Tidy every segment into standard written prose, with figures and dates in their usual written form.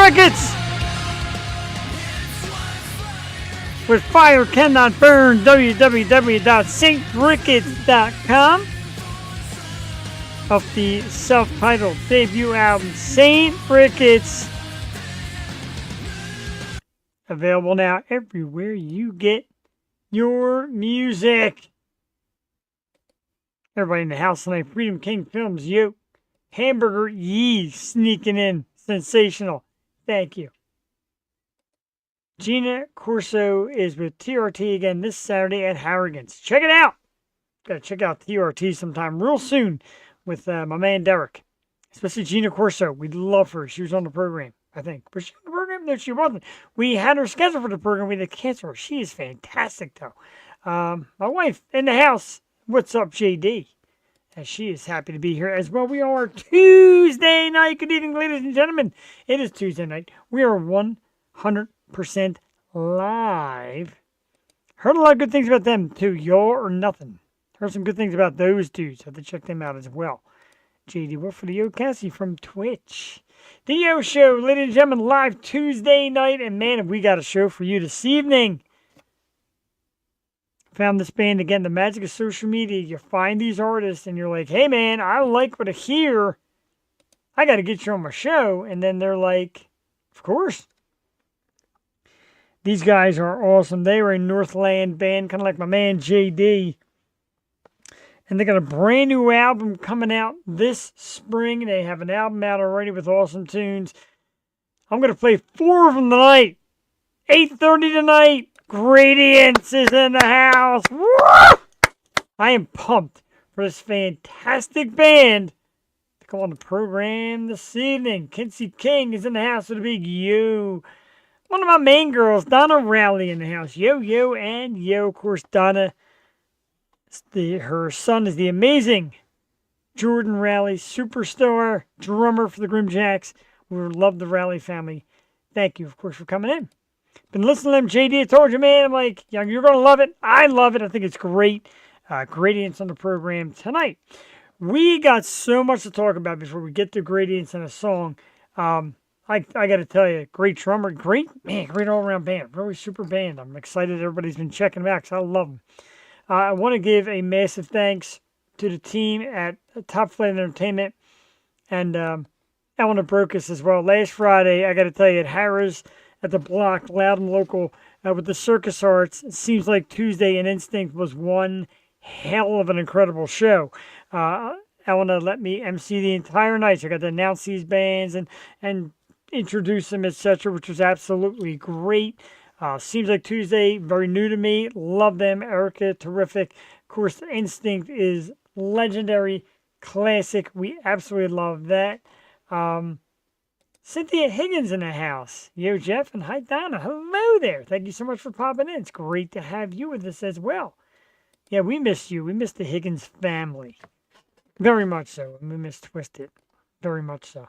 Ricketts with Fire Cannot Burn, www.saintricketts.com, of the self-titled debut album, Saint Ricketts. Available now everywhere you get your music. Everybody in the house tonight, Freedom King Films, yo. Hamburger Yee sneaking in. Sensational. Thank you. Gina Corso is with TRT again this Saturday at Harrigan's. Check it out. Got to check out TRT sometime real soon with my man Derek. Especially Gina Corso. We love her. She was on the program, I think. Was she on the program? No, she wasn't. We had her scheduled for the program. We had to cancel her. She is fantastic, though. My wife in the house. What's up, JD? And she is happy to be here as well. We are Tuesday night. Good evening, ladies and gentlemen. It is Tuesday night. We are 100% live. Heard a lot of good things about them, too. Y'all or nothing. Heard some good things about those dudes. Have to check them out as well. JD Wolf for the Yo Cassie from Twitch. The Yo Show, ladies and gentlemen, live Tuesday night. And man, have we got a show for you this evening. Found this band again, the magic of social media. You find these artists and you're like, hey man, I like what I hear. I got to get you on my show. And then they're like, of course. These guys are awesome. They were a Northland band, kind of like my man JD. And they got a brand new album coming out this spring. They have an album out already with awesome tunes. I'm going to play 4 of them tonight. 8:30 tonight. Gradience is in the house. Woo! I am pumped for this fantastic band to come on the program this evening. Kinsey King is in the house with a big yo. One of my main girls, Donna Rowley, in the house. Yo, yo, and yo. Of course, Donna, her son is the amazing Jordan Rowley, superstar drummer for the Grimjacks. We love the Rowley family. Thank you, of course, for coming in. Been listening to them, JD. I told you, man. I'm like, yeah, you're going to love it. I love it. I think it's great. Gradience on the program tonight. We got so much to talk about before we get to Gradience and a song. I got to tell you, great drummer, great all-around band. Really super band. I'm excited everybody's been checking them out because I love them. I want to give a massive thanks to the team at Top Flight Entertainment and Eleanor Brokus as well. Last Friday, I got to tell you, at Harrah's, at the Block, loud and local, with the Circus Arts. It seems like Tuesday and Instinct was one hell of an incredible show. Eleanor let me MC the entire night. So I got to announce these bands and introduce them, etc., which was absolutely great. Seems like Tuesday, very new to me. Love them. Erica, terrific. Of course, Instinct is legendary, classic. We absolutely love that. Cynthia Higgins in the house. Yo, Jeff, and hi, Donna. Hello there. Thank you so much for popping in. It's great to have you with us as well. Yeah, we missed you. We missed the Higgins family. Very much so. And we missed Twisted. Very much so.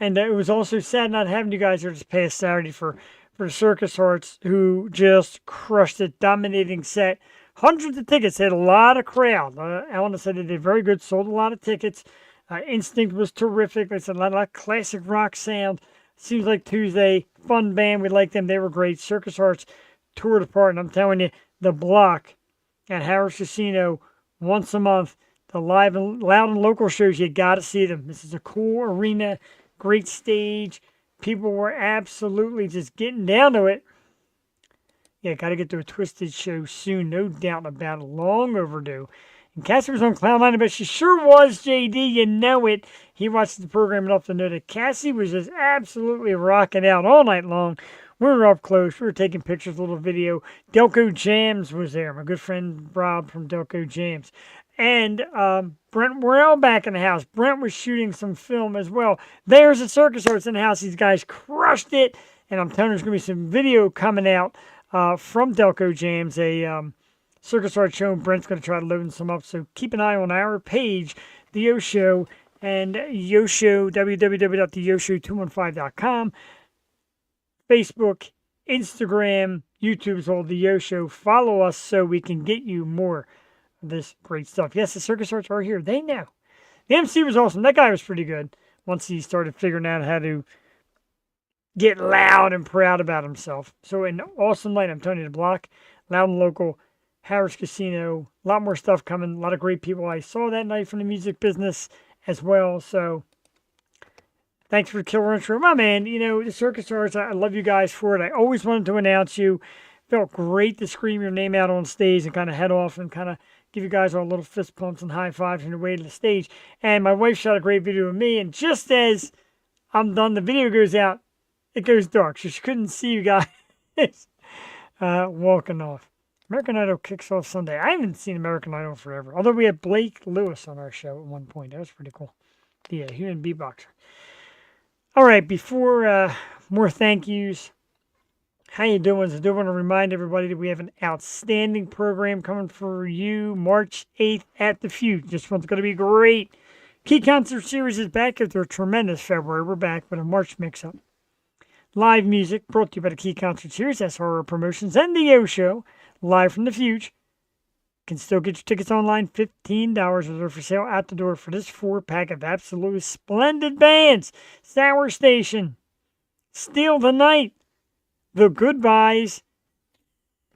And it was also sad not having you guys here this past Saturday for the Circus Arts, who just crushed it. Dominating set. Hundreds of tickets. Had a lot of crowd. Eleanor said they did very good. Sold a lot of tickets. Instinct was terrific. They said a lot of classic rock sound. Seems like Tuesday. Fun band. We liked them. They were great. Circus Arts toured apart. And I'm telling you, the Block at Harrah's Casino once a month. The live and loud and local shows, you got to see them. This is a cool arena. Great stage. People were absolutely just getting down to it. Yeah, got to get to a Twisted show soon. No doubt about it. Long overdue. And Cassie was on Cloud 9, but she sure was, JD. You know it. He watched the program enough to know that Cassie was just absolutely rocking out all night long. We were up close. We were taking pictures, a little video. Delco Jams was there. My good friend Rob from Delco Jams. And Brent Worrell back in the house. Brent was shooting some film as well. There's a Circus Arts in the house. These guys crushed it. And I'm telling you, there's going to be some video coming out from Delco Jams, a Circus Arts show. Brent's going to try to load some up. So keep an eye on our page, The Yo Show, and Yo Show, www.theyoshow215.com. Facebook, Instagram, YouTube is all The Yo Show. Follow us so we can get you more of this great stuff. Yes, the Circus Arts are here. They know. The MC was awesome. That guy was pretty good once he started figuring out how to get loud and proud about himself. So an awesome night. I'm Tony the Block, loud and local, Harris Casino. A lot more stuff coming. A lot of great people I saw that night from the music business as well. So thanks for the killer intro. My man, the Circus Stars, I love you guys for it. I always wanted to announce you. Felt great to scream your name out on stage and kind of head off and kind of give you guys all little fist pumps and high fives on your way to the stage. And my wife shot a great video of me. And just as I'm done, the video goes out. It goes dark. So she couldn't see you guys walking off. American Idol kicks off Sunday. I haven't seen American Idol forever. Although we had Blake Lewis on our show at one point. That was pretty cool. The human beatboxer. All right, before more thank yous, how you doing? I do want to remind everybody that we have an outstanding program coming for you March 8th at the Fuge. This one's going to be great. Key Concert Series is back after a tremendous February. We're back with a March mix-up. Live music brought to you by the Key Concert Series. That's Horror Promotions and the O Show, live from the Fuge. You can still get your tickets online, $15 reserved for sale at the door for this 4-pack of absolutely splendid bands. Sour Station, Steal the Night, The Goodbyes,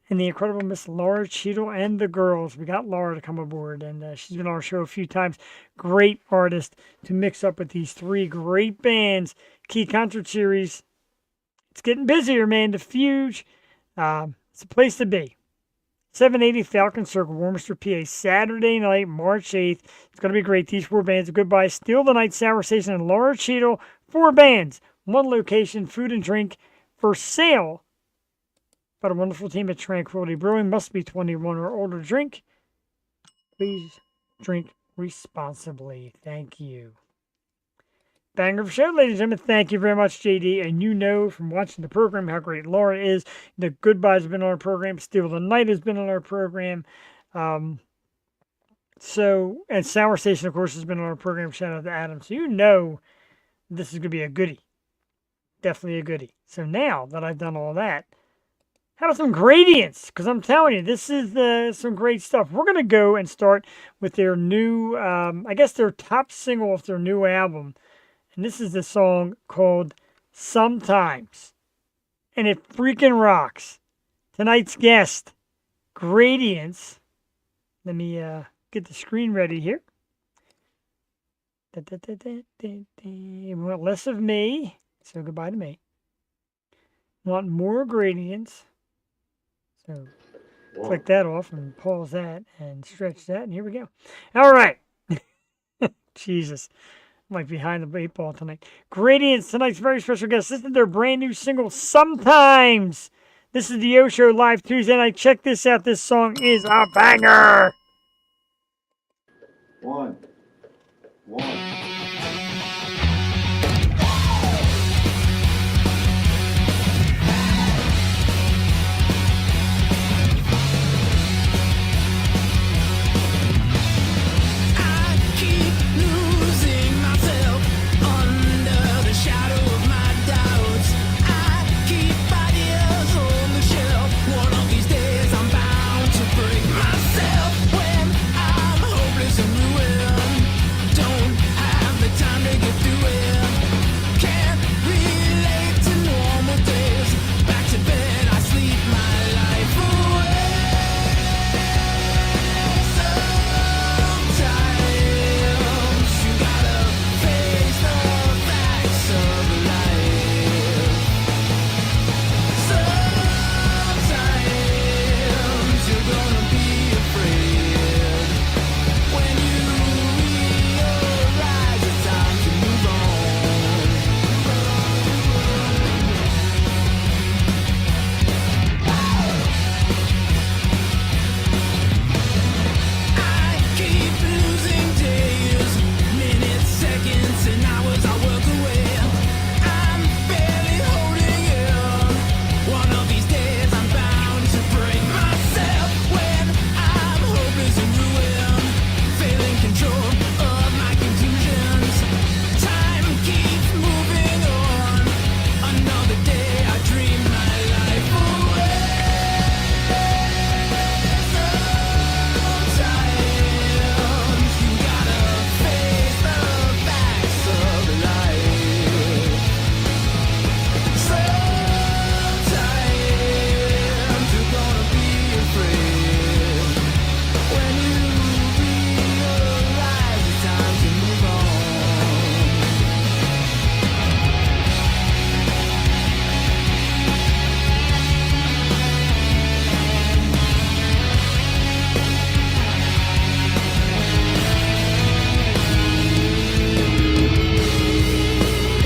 and the incredible Miss Laura Cheadle and the Girls. We got Laura to come aboard, and she's been on our show a few times. Great artist to mix up with these three great bands. Key Concert Series. It's getting busier, man. The Fuge, it's a place to be. 780 Falcon Circle, Warminster, PA, Saturday night, March 8th. It's going to be great. These 4 bands, Goodbye, Steal the Night, Sour Station, and Laura Cheadle. 4 bands, 1 location, food and drink for sale. But a wonderful team at Tranquility Brewing. Must be 21 or older to drink. Please drink responsibly. Thank you. Banger of a show, ladies and gentlemen. Thank you very much, JD. And you know from watching the program how great Laura is. The Goodbyes have been on our program. Steal the Night has been on our program. And Sour Station, of course, has been on our program. Shout out to Adam. So you know this is going to be a goodie. Definitely a goodie. So now that I've done all that, how about some Gradience? Because I'm telling you, this is some great stuff. We're going to go and start with their new, I guess their top single off their new album. And this is the song called Sometimes. And it freaking rocks. Tonight's guest, Gradience. Let me get the screen ready here. We want less of me. So goodbye to me. Want more Gradience. So click that off and pause that and stretch that. And here we go. All right. Jesus. Like behind the 8 ball tonight. Gradience, tonight's very special guest. This is their brand new single, Sometimes. This is the O Show live Tuesday night. Check this out. This song is a banger. One. Myself when I'm hopeless and ruined. Don't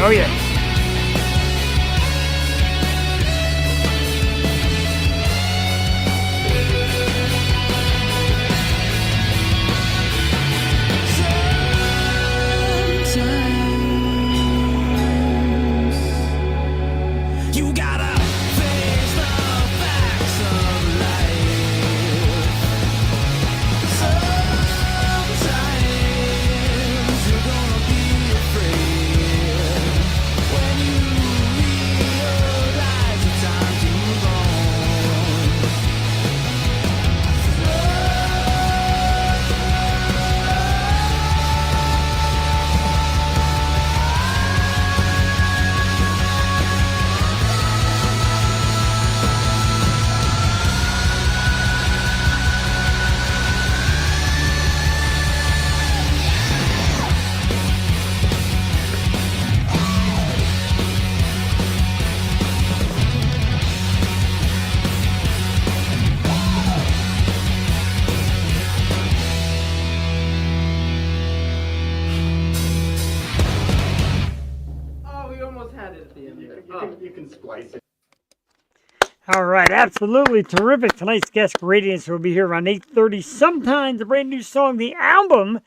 Oh, yeah. You gotta face the facts of life. Sometimes you're gonna be afraid when you realize it's time to move You can splice it. All right, absolutely terrific. Tonight's guest, Gradience, will be here around 8:30. Sometimes a brand new song. The album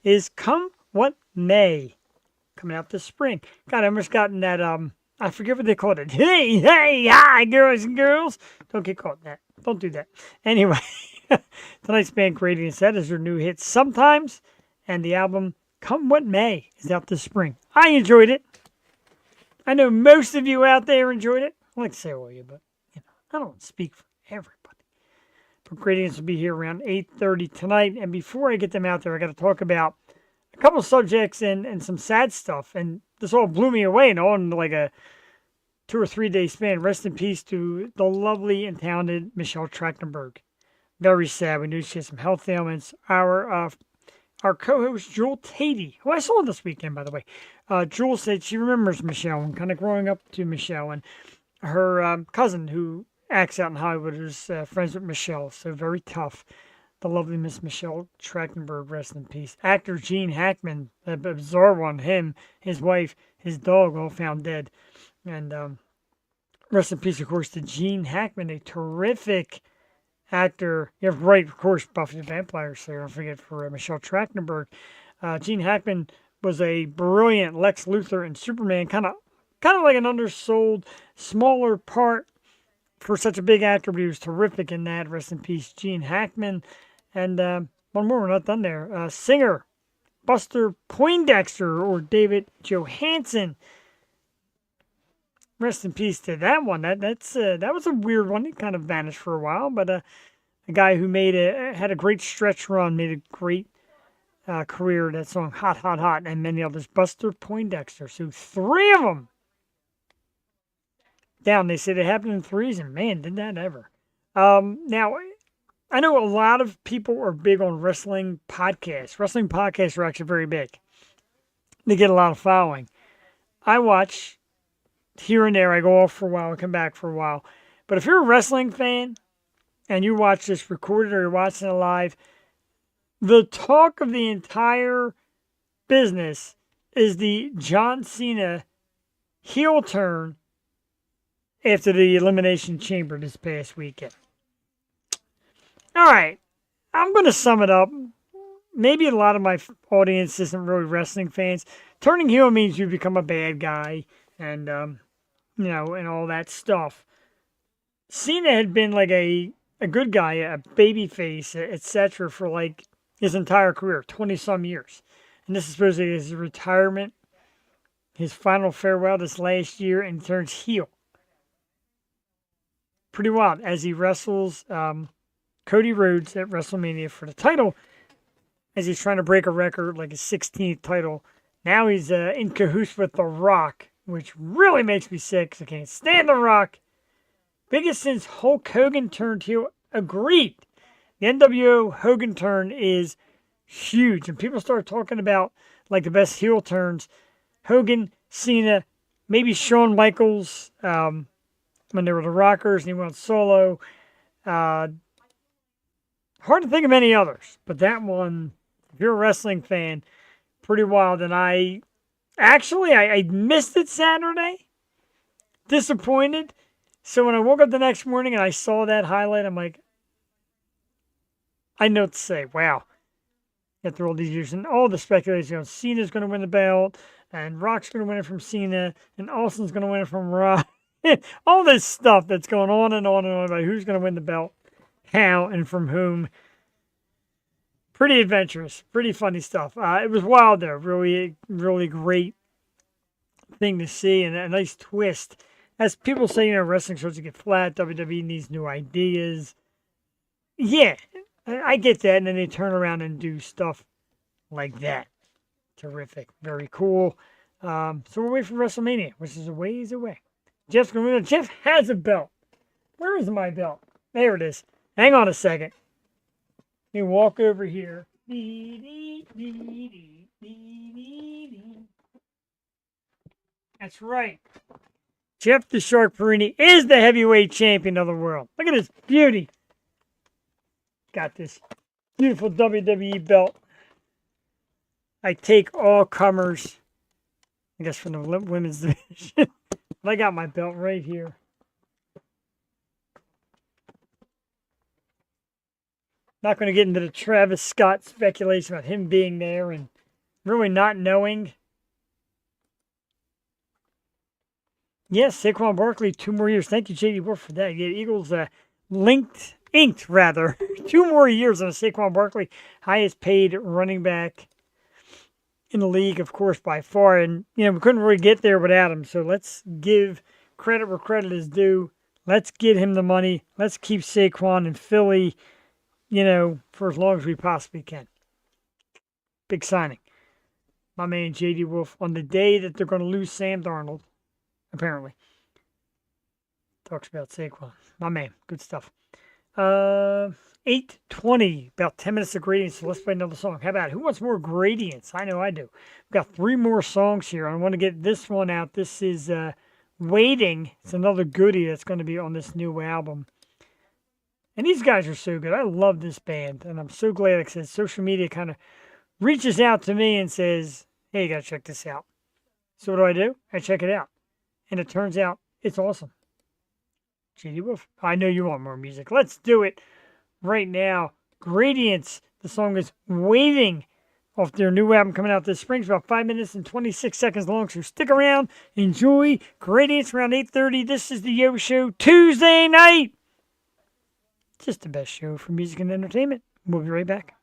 is Come What May, coming out this spring. God, I almost gotten that, I forget what they called it. Hey, hey, hi, girls and girls. Don't get caught in that. Don't do that. Anyway, tonight's band, Gradience, that is their new hit, Sometimes, and the album Come What May is out this spring. I enjoyed it. I know most of you out there enjoyed it. I like to say all you, but I don't speak for everybody. But Gradience will be here around 8:30 tonight. And before I get them out there, I got to talk about a couple subjects and some sad stuff. And this all blew me away and on like a 2 or 3 day span. Rest in peace to the lovely and talented Michelle Trachtenberg. Very sad. We knew she had some health ailments. Our co-host, Jewel Tatey, who I saw this weekend, by the way. Jewel said she remembers Michelle and kind of growing up to Michelle. And her cousin, who acts out in Hollywood, is friends with Michelle. So very tough. The lovely Miss Michelle Trachtenberg, rest in peace. Actor Gene Hackman, a bizarre one. Him, his wife, his dog, all found dead. And rest in peace, of course, to Gene Hackman, a terrific actor. You have right, of course, Buffy the Vampire Slayer. Don't forget for Michelle Trachtenberg. Gene Hackman was a brilliant Lex Luthor in Superman, kind of like an undersold, smaller part for such a big actor, but he was terrific in that. Rest in peace, Gene Hackman. And one more, we're not done there. Singer Buster Poindexter, or David Johansen. Rest in peace to that one. That was a weird one. It kind of vanished for a while, but a guy who had a great stretch run, made a great career. That song, Hot, Hot, Hot, and many others. Buster Poindexter. So 3 of them down. They said it happened in threes, and man, did that ever. Now, I know a lot of people are big on wrestling podcasts. Wrestling podcasts are actually very big. They get a lot of following. I watch here and there. I go off for a while, I come back for a while. But if you're a wrestling fan and you watch this recorded or you're watching it live, the talk of the entire business is the John Cena heel turn after the Elimination Chamber this past weekend. All right, I'm going to sum it up. Maybe a lot of my audience isn't really wrestling fans. Turning heel means you become a bad guy and, and all that stuff. Cena had been like a good guy, a babyface, etc. for like his entire career, 20-some years. And this is supposed to be his retirement, his final farewell this last year, and he turns heel. Pretty wild as he wrestles Cody Rhodes at WrestleMania for the title, as he's trying to break a record, like his 16th title. Now he's in cahoots with The Rock, which really makes me sick because I can't stand The Rock. Biggest since Hulk Hogan turned heel. Agreed. The NWO Hogan turn is huge. And people start talking about like the best heel turns. Hogan, Cena, maybe Shawn Michaels when they were the Rockers and he went solo. Hard to think of any others. But that one, if you're a wrestling fan, pretty wild. And I Actually, I missed it Saturday. Disappointed. So when I woke up the next morning and I saw that highlight, I'm like, I know what to say. Wow. After all these years and all the speculation, Cena's going to win the belt, and Rock's going to win it from Cena, and Austin's going to win it from Rock. All this stuff that's going on and on and on about who's going to win the belt, how, and from whom. Pretty adventurous, pretty funny stuff. It was wild there. Really, really great thing to see, and a nice twist. As people say, wrestling starts to get flat. WWE needs new ideas. Yeah, I get that, and then they turn around and do stuff like that. Terrific, very cool. So we're waiting for WrestleMania, which is a ways away. Jeff's going to win. Jeff has a belt. Where is my belt? There it is. Hang on a second. Let me walk over here. That's right. Jeff the Shark Perini is the heavyweight champion of the world. Look at this beauty. Got this beautiful WWE belt. I take all comers, I guess, from the women's division. But I got my belt right here. Not going to get into the Travis Scott speculation about him being there and really not knowing. Yes, Saquon Barkley, 2 more years. Thank you, J.D. Wolf, for that. Yeah, Eagles inked 2 more years on Saquon Barkley, highest paid running back in the league, of course, by far. And, we couldn't really get there without him. So let's give credit where credit is due. Let's get him the money. Let's keep Saquon in Philly, for as long as we possibly can. Big signing. My man J.D. Wolf, on the day that they're going to lose Sam Darnold, apparently, talks about Saquon. My man, good stuff. 8:20, about 10 minutes of Gradience, so let's play another song. How about it? Who wants more Gradience? I know I do. We've got 3 more songs here. I want to get this one out. This is Waiting. It's another goodie that's going to be on this new album. And these guys are so good. I love this band, and I'm so glad, like I said, social media kind of reaches out to me and says, hey, you got to check this out. So what do? I check it out. And it turns out it's awesome. J.D. Wolf, I know you want more music. Let's do it right now. Gradience, the song is Waiting, off their new album coming out this spring. It's about 5 minutes and 26 seconds long, so stick around. Enjoy Gradience around 8:30. This is the Yo Show Tuesday night. Just the best show for music and entertainment. We'll be right back.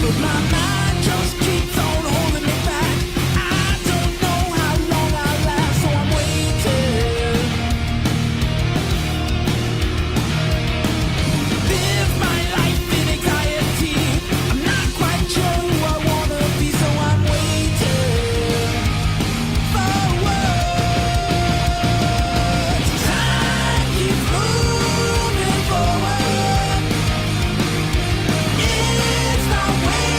It's not waiting.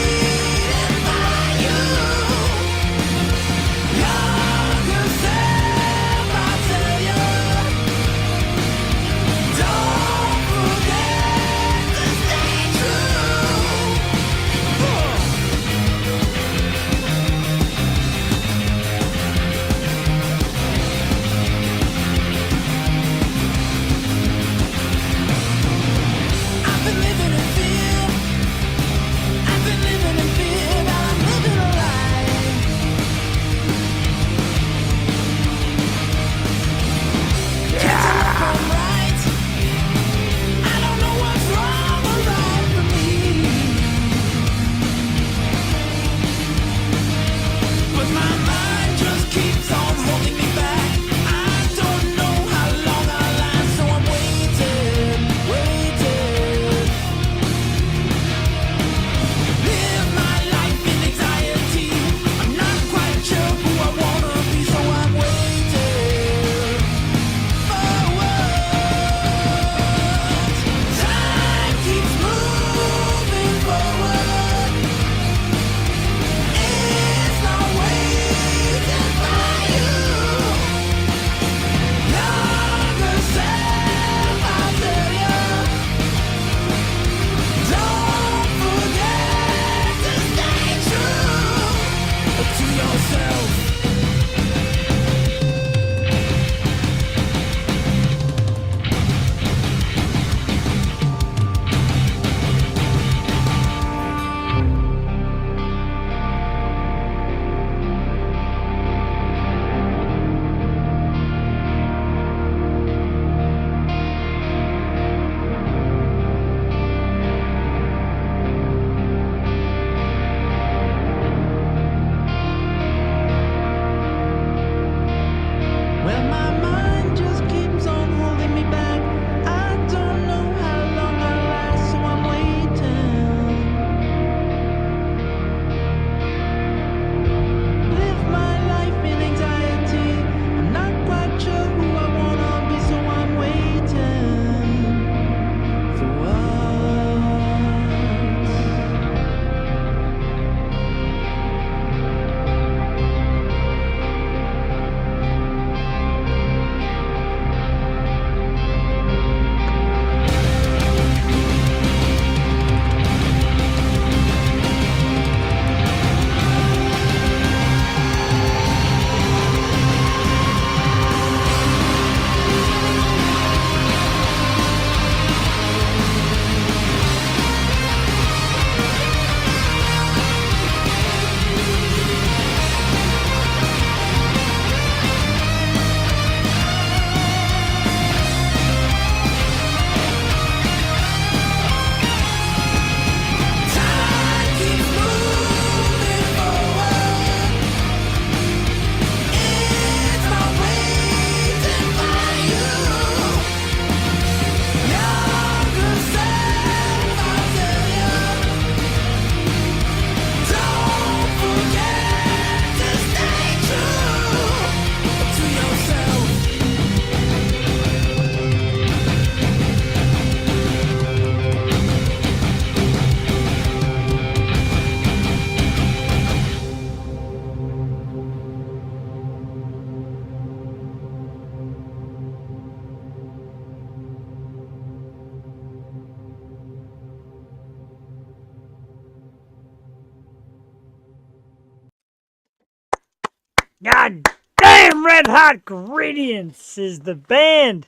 Red Hot Gradience is the band.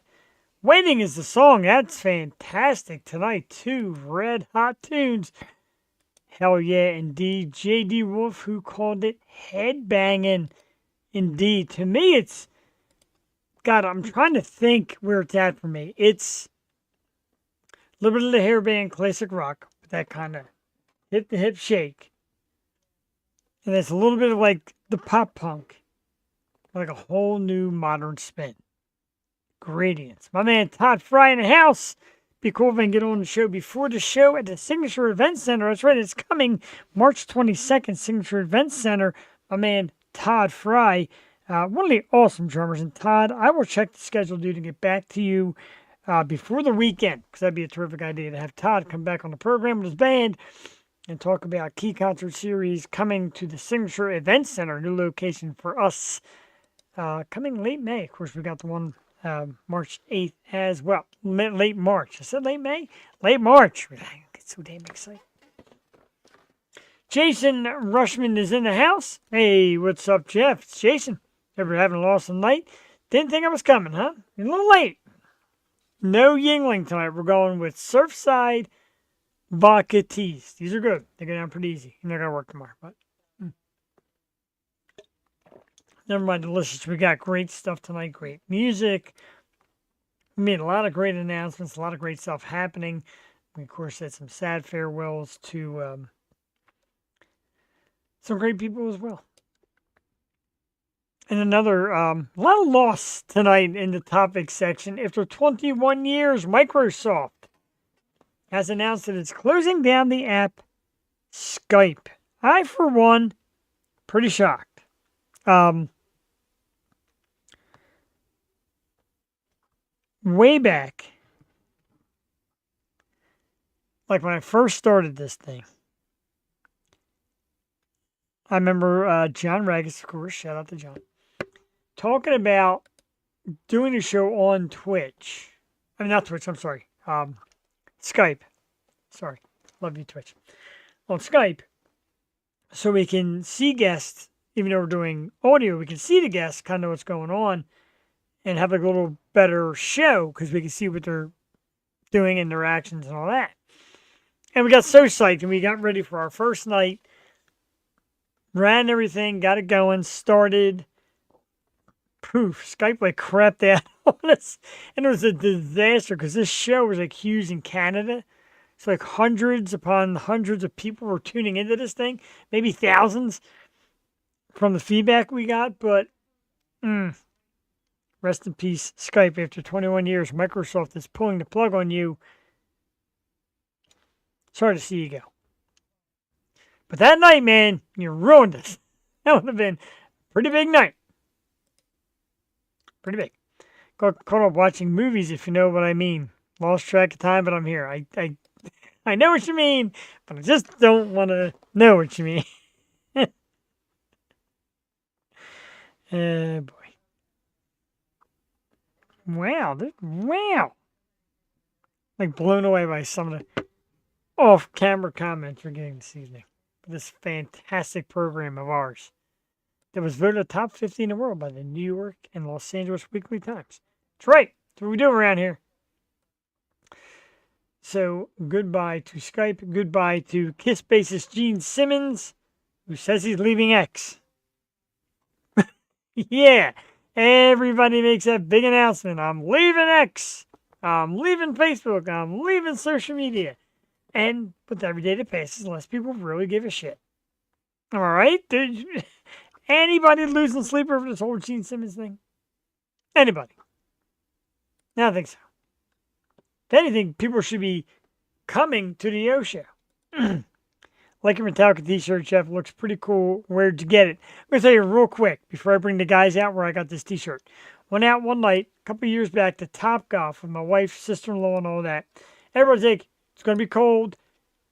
Waiting is the song. That's fantastic tonight. 2 red hot tunes. Hell yeah, indeed. J.D. Wolf, who called it headbanging. Indeed. To me, it's... God, I'm trying to think where it's at for me. It's a little bit of the hair band classic rock. With that kind of hip-to-hip shake. And it's a little bit of like the pop punk. Like a whole new modern spin. Gradience. My man Todd Fry in the house. Be cool if I can get on the show before the show at the Signature Event Center. That's right, it's coming March 22nd, Signature Event Center. My man Todd Fry, one of the awesome drummers. And Todd, I will check the schedule, dude, and get back to you before the weekend, because that'd be a terrific idea to have Todd come back on the program with his band and talk about key concert series coming to the Signature Event Center, new location for us, coming late May. Of course, we got the one March 8th as well. Late March. I said late May? Late March. I get so damn excited. Jason Rushman is in the house. Hey, what's up, Jeff? It's Jason. Ever having an awesome night? Didn't think I was coming, huh? You're a little late. No Yingling tonight. We're going with Surfside vodka teas. These are good. They go down pretty easy. You're not going to work tomorrow, but... Never mind, delicious. We got great stuff tonight, great music. We made a lot of great announcements, a lot of great stuff happening. We, of course, had some sad farewells to some great people as well. And another, a lot of loss tonight in the topic section. After 21 years, Microsoft has announced that it's closing down the app Skype. I, for one, pretty shocked. Way back, like when I first started this thing, I remember John Ragus, of course, shout out to John, talking about doing a show on Twitch. I mean, not Twitch, I'm sorry. Skype. Sorry. Love you, Twitch. On Skype, so we can see guests, even though we're doing audio, we can see the guests, kind of know what's going on, and have like a little better show because we can see what they're doing and their actions and all that. And we got so psyched and we got ready for our first night. Ran everything, got it going, started. Poof, Skype like crapped out on us. And it was a disaster because this show was like huge in Canada. So like hundreds upon hundreds of people were tuning into this thing. Maybe thousands from the feedback we got. But rest in peace, Skype. After 21 years, Microsoft is pulling the plug on you. Sorry to see you go. But that night, man, you ruined us. That would have been a pretty big night. Pretty big. Got caught up watching movies, if you know what I mean. Lost track of time, but I'm here. I know what you mean, but I just don't want to know what you mean. Boy. Wow. Wow. Like blown away by some of the off-camera comments we're getting this evening. This fantastic program of ours that was voted a top 50 in the world by the New York and Los Angeles Weekly Times. That's right. That's what we do around here. So, goodbye to Skype. Goodbye to Kiss bassist Gene Simmons, who says he's leaving X. Yeah. Everybody makes that big announcement. I'm leaving X. I'm leaving Facebook. I'm leaving social media. And with every day that passes, less people really give a shit. Am I right? Anybody losing sleep over this whole Gene Simmons thing? Anybody? I don't think so. If anything, people should be coming to the O Show. Like a Metallica t-shirt, Jeff. Looks pretty cool. Where'd you get it? I'm going to tell you real quick before I bring the guys out where I got this t-shirt. Went out one night, a couple years back, to Topgolf with my wife, sister-in-law, and all that. Everybody's like, it's going to be cold.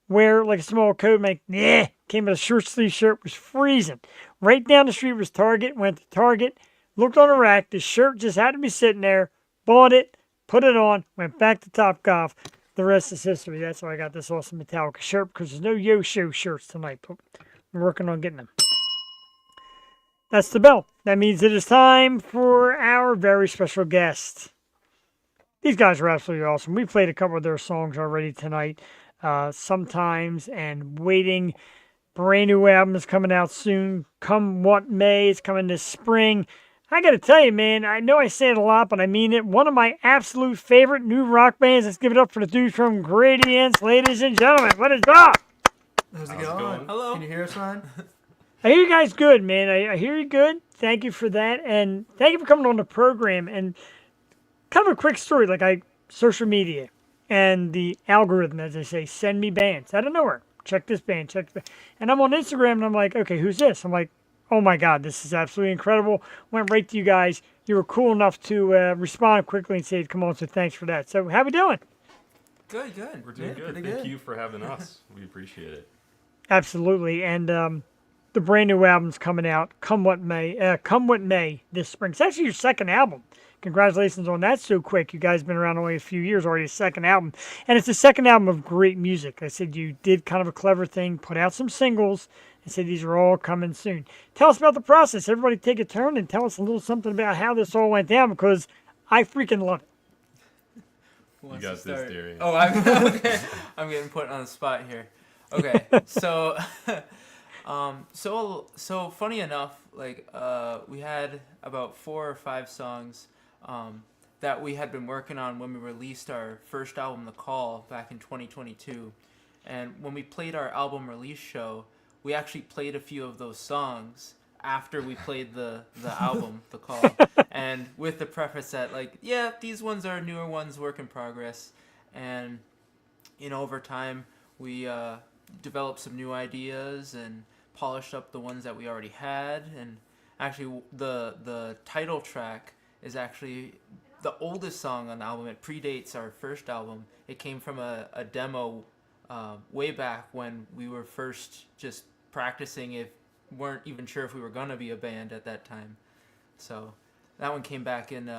Wear like a small coat. I'm like, yeah. Came with a short sleeve shirt. Was freezing. Right down the street was Target. Went to Target. Looked on a rack. The shirt just had to be sitting there. Bought it. Put it on. Went back to Topgolf. The rest is history. That's why I got this awesome Metallica shirt. Because there's no Yo Show shirts tonight. But we're working on getting them. That's the bell. That means it is time for our very special guest. These guys are absolutely awesome. We played a couple of their songs already tonight. Sometimes and Waiting. Brand new album is coming out soon. Come what may, it's coming this spring. I gotta tell you, man, I know I say it a lot, but I mean it. One of my absolute favorite new rock bands. Let's give it up for the dudes from Gradience, ladies and gentlemen. What is up? How's it How's it going? going? Hello. Can you hear us fine? I hear you guys good, man. I hear you good. Thank you for that. And thank you for coming on the program. And kind of a quick story, social media and the algorithm, as they say, send me bands out of nowhere. Check this band, check this band. And I'm on Instagram and I'm like, okay, who's this? I'm like, oh my God, this is absolutely incredible. Went right to you guys. You were cool enough to respond quickly and say, come on, so thanks for that. So how we doing? Good. We're doing good. pretty Thank good. you for having us. We appreciate it. Absolutely. And the brand new album's coming out, Come What May, this spring. It's actually your second album. Congratulations on that so quick. You guys have been around only a few years, already a second album. And it's the second album of great music. I said you did kind of a clever thing, put out some singles, and said these are all coming soon. Tell us about the process. Everybody take a turn and tell us a little something about how this all went down, because I freaking love it. Who You wants got to start? this, Darian. Oh, I'm okay. I'm getting put on the spot here. Okay, so, so funny enough, we had about 4 or 5 songs, that we had been working on when we released our first album, The Call, back in 2022, and when we played our album release show, we actually played a few of those songs after we played the album, The Call, and with the preface that, these ones are newer ones, work in progress, and, over time, we developed some new ideas and polished up the ones that we already had, and actually the title track is actually the oldest song on the album. It predates our first album. It came from a demo way back when we were first just practicing, weren't even sure if we were gonna be a band at that time. So that one came back in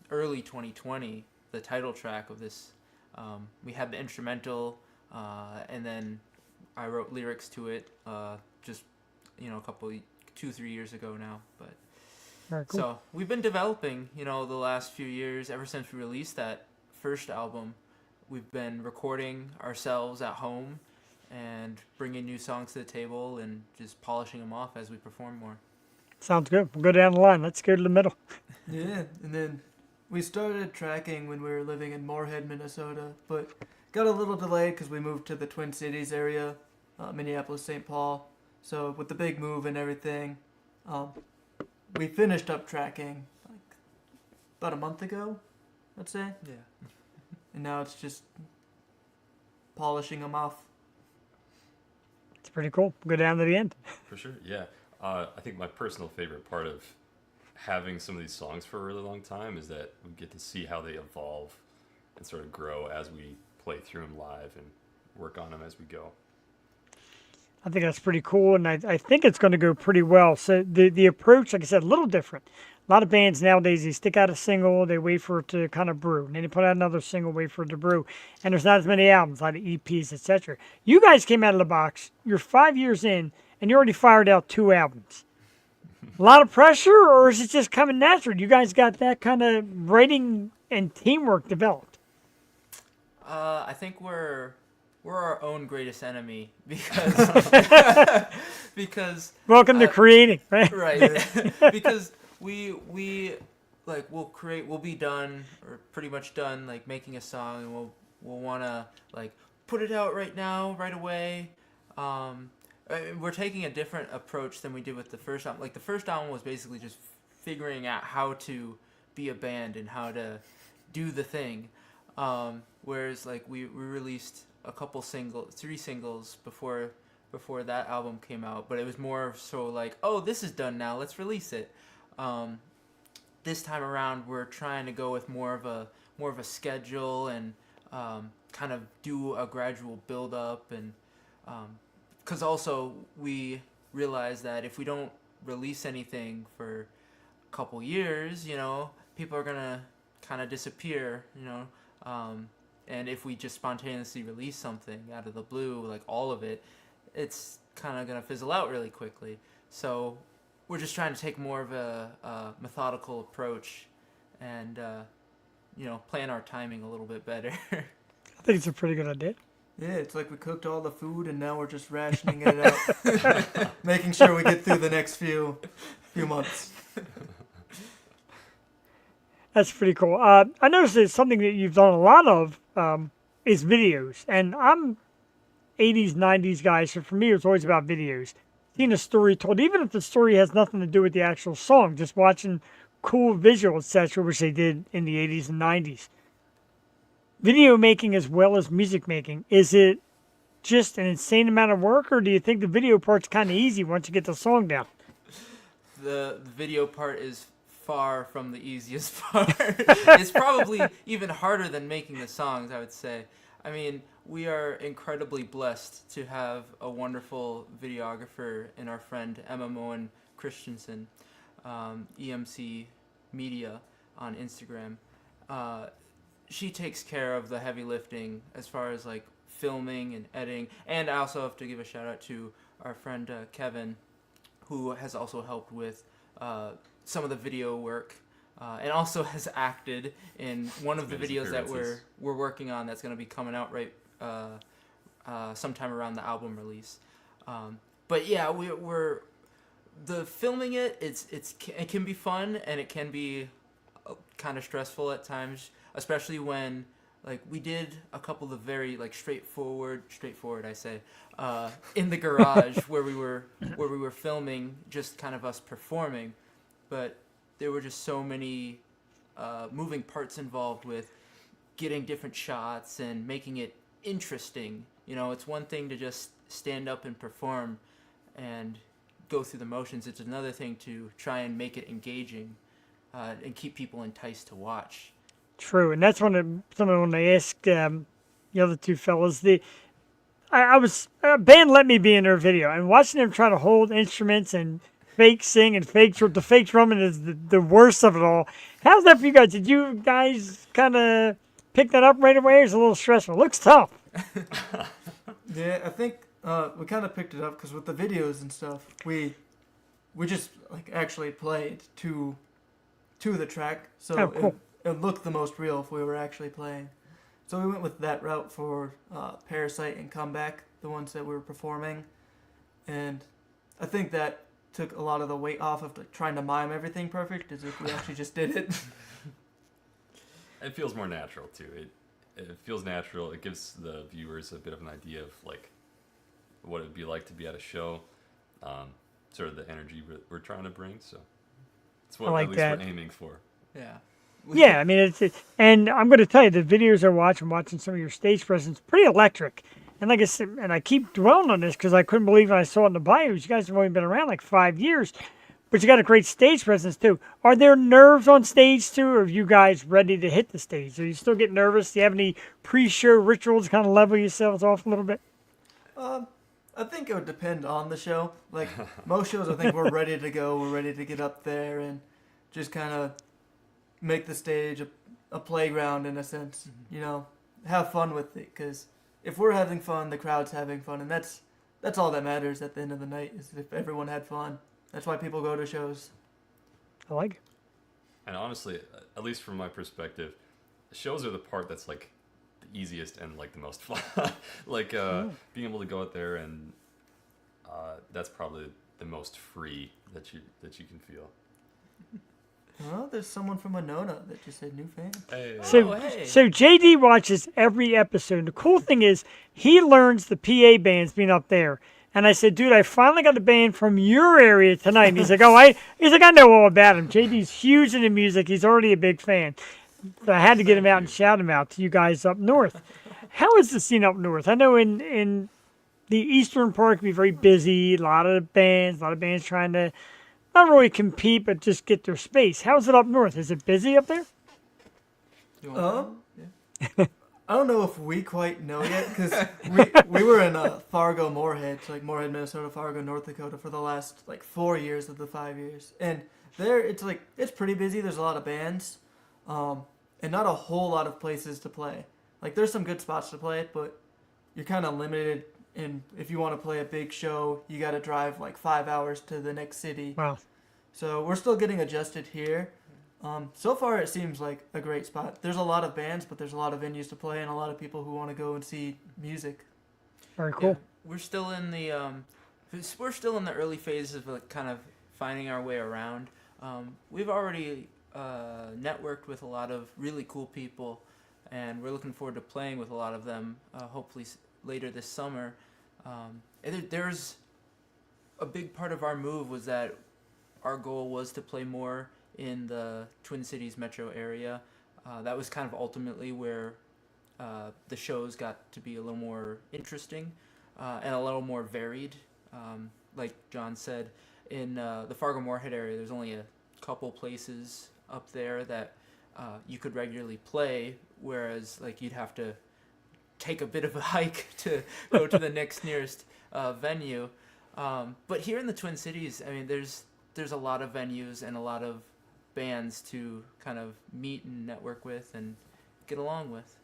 early 2020. The title track of this, we had the instrumental, and then I wrote lyrics to it. Just a couple 2-3 years ago now, but. Very cool. So we've been developing, the last few years, ever since we released that first album. We've been recording ourselves at home and bringing new songs to the table and just polishing them off as we perform more. Sounds good. We'll go down the line. Let's go to the middle. Yeah, and then we started tracking when we were living in Moorhead, Minnesota, but got a little delayed because we moved to the Twin Cities area, Minneapolis, St. Paul. So with the big move and everything, we finished up tracking about a month ago, I'd say. Yeah. And now it's just polishing them off. It's pretty cool. We'll go down to the end. For sure, yeah. I think my personal favorite part of having some of these songs for a really long time is that we get to see how they evolve and sort of grow as we play through them live and work on them as we go. I think that's pretty cool, and I think it's going to go pretty well. So the approach, like I said, a little different. A lot of bands nowadays, they stick out a single, they wait for it to kind of brew, and then they put out another single, wait for it to brew. And there's not as many albums, a lot of EPs, etc. You guys came out of the box, you're 5 years in, and you already fired out 2 albums. A lot of pressure, or is it just coming natural? You guys got that kind of writing and teamwork developed? I think we're our own greatest enemy because Welcome to creating, right? right because we'll be done or pretty much done making a song, and we'll want to put it out right now, right away. We're taking a different approach than we did with the first album. The first album was basically just figuring out how to be a band and how to do the thing, whereas we released a couple 3 singles before that album came out, but it was more so oh, this is done now, let's release it. This time around we're trying to go with more of a schedule and kind of do a gradual build up, and because also we realize that if we don't release anything for a couple years, people are gonna kind of disappear, and if we just spontaneously release something out of the blue, all of it, it's kind of going to fizzle out really quickly. So we're just trying to take more of a methodical approach and plan our timing a little bit better. I think it's a pretty good idea. Yeah, it's like we cooked all the food and now we're just rationing it out, making sure we get through the next few months. That's pretty cool. I noticed that something that you've done a lot of is videos, and I'm 80s, 90s guy, so for me it's always about videos. Seeing a story told, even if the story has nothing to do with the actual song, just watching cool visuals, etc., which they did in the 80s and 90s. Video making as well as music making, is it just an insane amount of work, or do you think the video part's kind of easy once you get the song down? The video part is far from the easiest part. It's probably even harder than making the songs, I would say. I mean, we are incredibly blessed to have a wonderful videographer in our friend Emma Moen Christensen, EMC Media on Instagram. She takes care of the heavy lifting as far as like filming and editing. And I also have to give a shout out to our friend Kevin, who has also helped with some of the video work, and also has acted in one of the videos that we're working on that's going to be coming out right sometime around the album release. But yeah, we're the filming it can be fun and it can be kind of stressful at times, especially when like we did a couple of very like straightforward I say in the garage where we were filming just kind of us performing, but there were just so many moving parts involved with getting different shots and making it interesting. You know, it's one thing to just stand up and perform and go through the motions. It's another thing to try and make it engaging and keep people enticed to watch. True, and that's something when I asked the other two fellas. I was band let me be in their video, and watching them try to hold instruments and fake sing and the fake drumming is the worst of it all. How's that for you guys? Did you guys kind of pick that up right away? Or is it a little stressful? It looks tough. Yeah, I think we kind of picked it up because with the videos and stuff, we just like actually played to the track, so Oh, cool. it looked the most real if we were actually playing. So we went with that route for Parasite and Comeback, the ones that we were performing, and I think that took a lot of the weight off of like, trying to mime everything perfect, as if we actually just did it. It feels more natural too. It feels natural. It gives the viewers a bit of an idea of like what it'd be like to be at a show, sort of the energy we're trying to bring. So it's what I like at least that. we're aiming for. Yeah. Yeah, I mean, and I'm going to tell you, the videos I watching some of your stage presence, pretty electric. And like I said, and I keep dwelling on this because I couldn't believe when I saw it in the bios. You guys have only been around like 5 years, but you got a great stage presence too. Are there nerves on stage too, or are you guys ready to hit the stage? Do you still get nervous? Do you have any pre-show rituals to kind of level yourselves off a little bit? I think it would depend on the show. Like most shows, I think we're ready to go. We're ready to get up there and just kind of make the stage a playground in a sense. You know, have fun with it. Because if we're having fun, the crowd's having fun, and that's all that matters at the end of the night. Is if everyone had fun. That's why people go to shows. I like it. And honestly, at least from my perspective, shows are the part that's like the easiest and like the most fun. Like being able to go out there and that's probably the most free that you can feel. Oh, there's someone from Winona that just said new fan. Hey. So, hey. so JD watches every episode. The cool thing is he learns the PA bands being up there. And I said, dude, I finally got a band from your area tonight. And he's like, I know all about him. JD's huge into music. He's already a big fan. So I had to get him out and shout him out to you guys up north. How is the scene up north? I know in the eastern part can be very busy. A lot of bands trying to not really compete, but just get their space. How's it up north? Is it busy up there? You want I don't know if we quite know yet because we were in Fargo, Moorhead, so like Moorhead, Minnesota, Fargo, North Dakota for the last like 4 years of the 5 years, and there it's pretty busy. There's a lot of bands, and not a whole lot of places to play. Like there's some good spots to play it, but you're kind of limited. And if you want to play a big show, you got to drive like 5 hours to the next city. Wow. So we're still getting adjusted here. So far, it seems like a great spot. There's a lot of bands, but there's a lot of venues to play and a lot of people who want to go and see music. Very cool. Yeah, we're still in the early phases of like kind of finding our way around. We've already networked with a lot of really cool people, and we're looking forward to playing with a lot of them. Hopefully later this summer. There's a big part of our move was that our goal was to play more in the Twin Cities metro area. That was kind of ultimately where the shows got to be a little more interesting and a little more varied. Like John said, in the Fargo-Moorhead area, there's only a couple places up there that you could regularly play, whereas like you'd have to take a bit of a hike to go to the next nearest venue. But here in the Twin Cities, I mean, there's a lot of venues and a lot of bands to kind of meet and network with and get along with.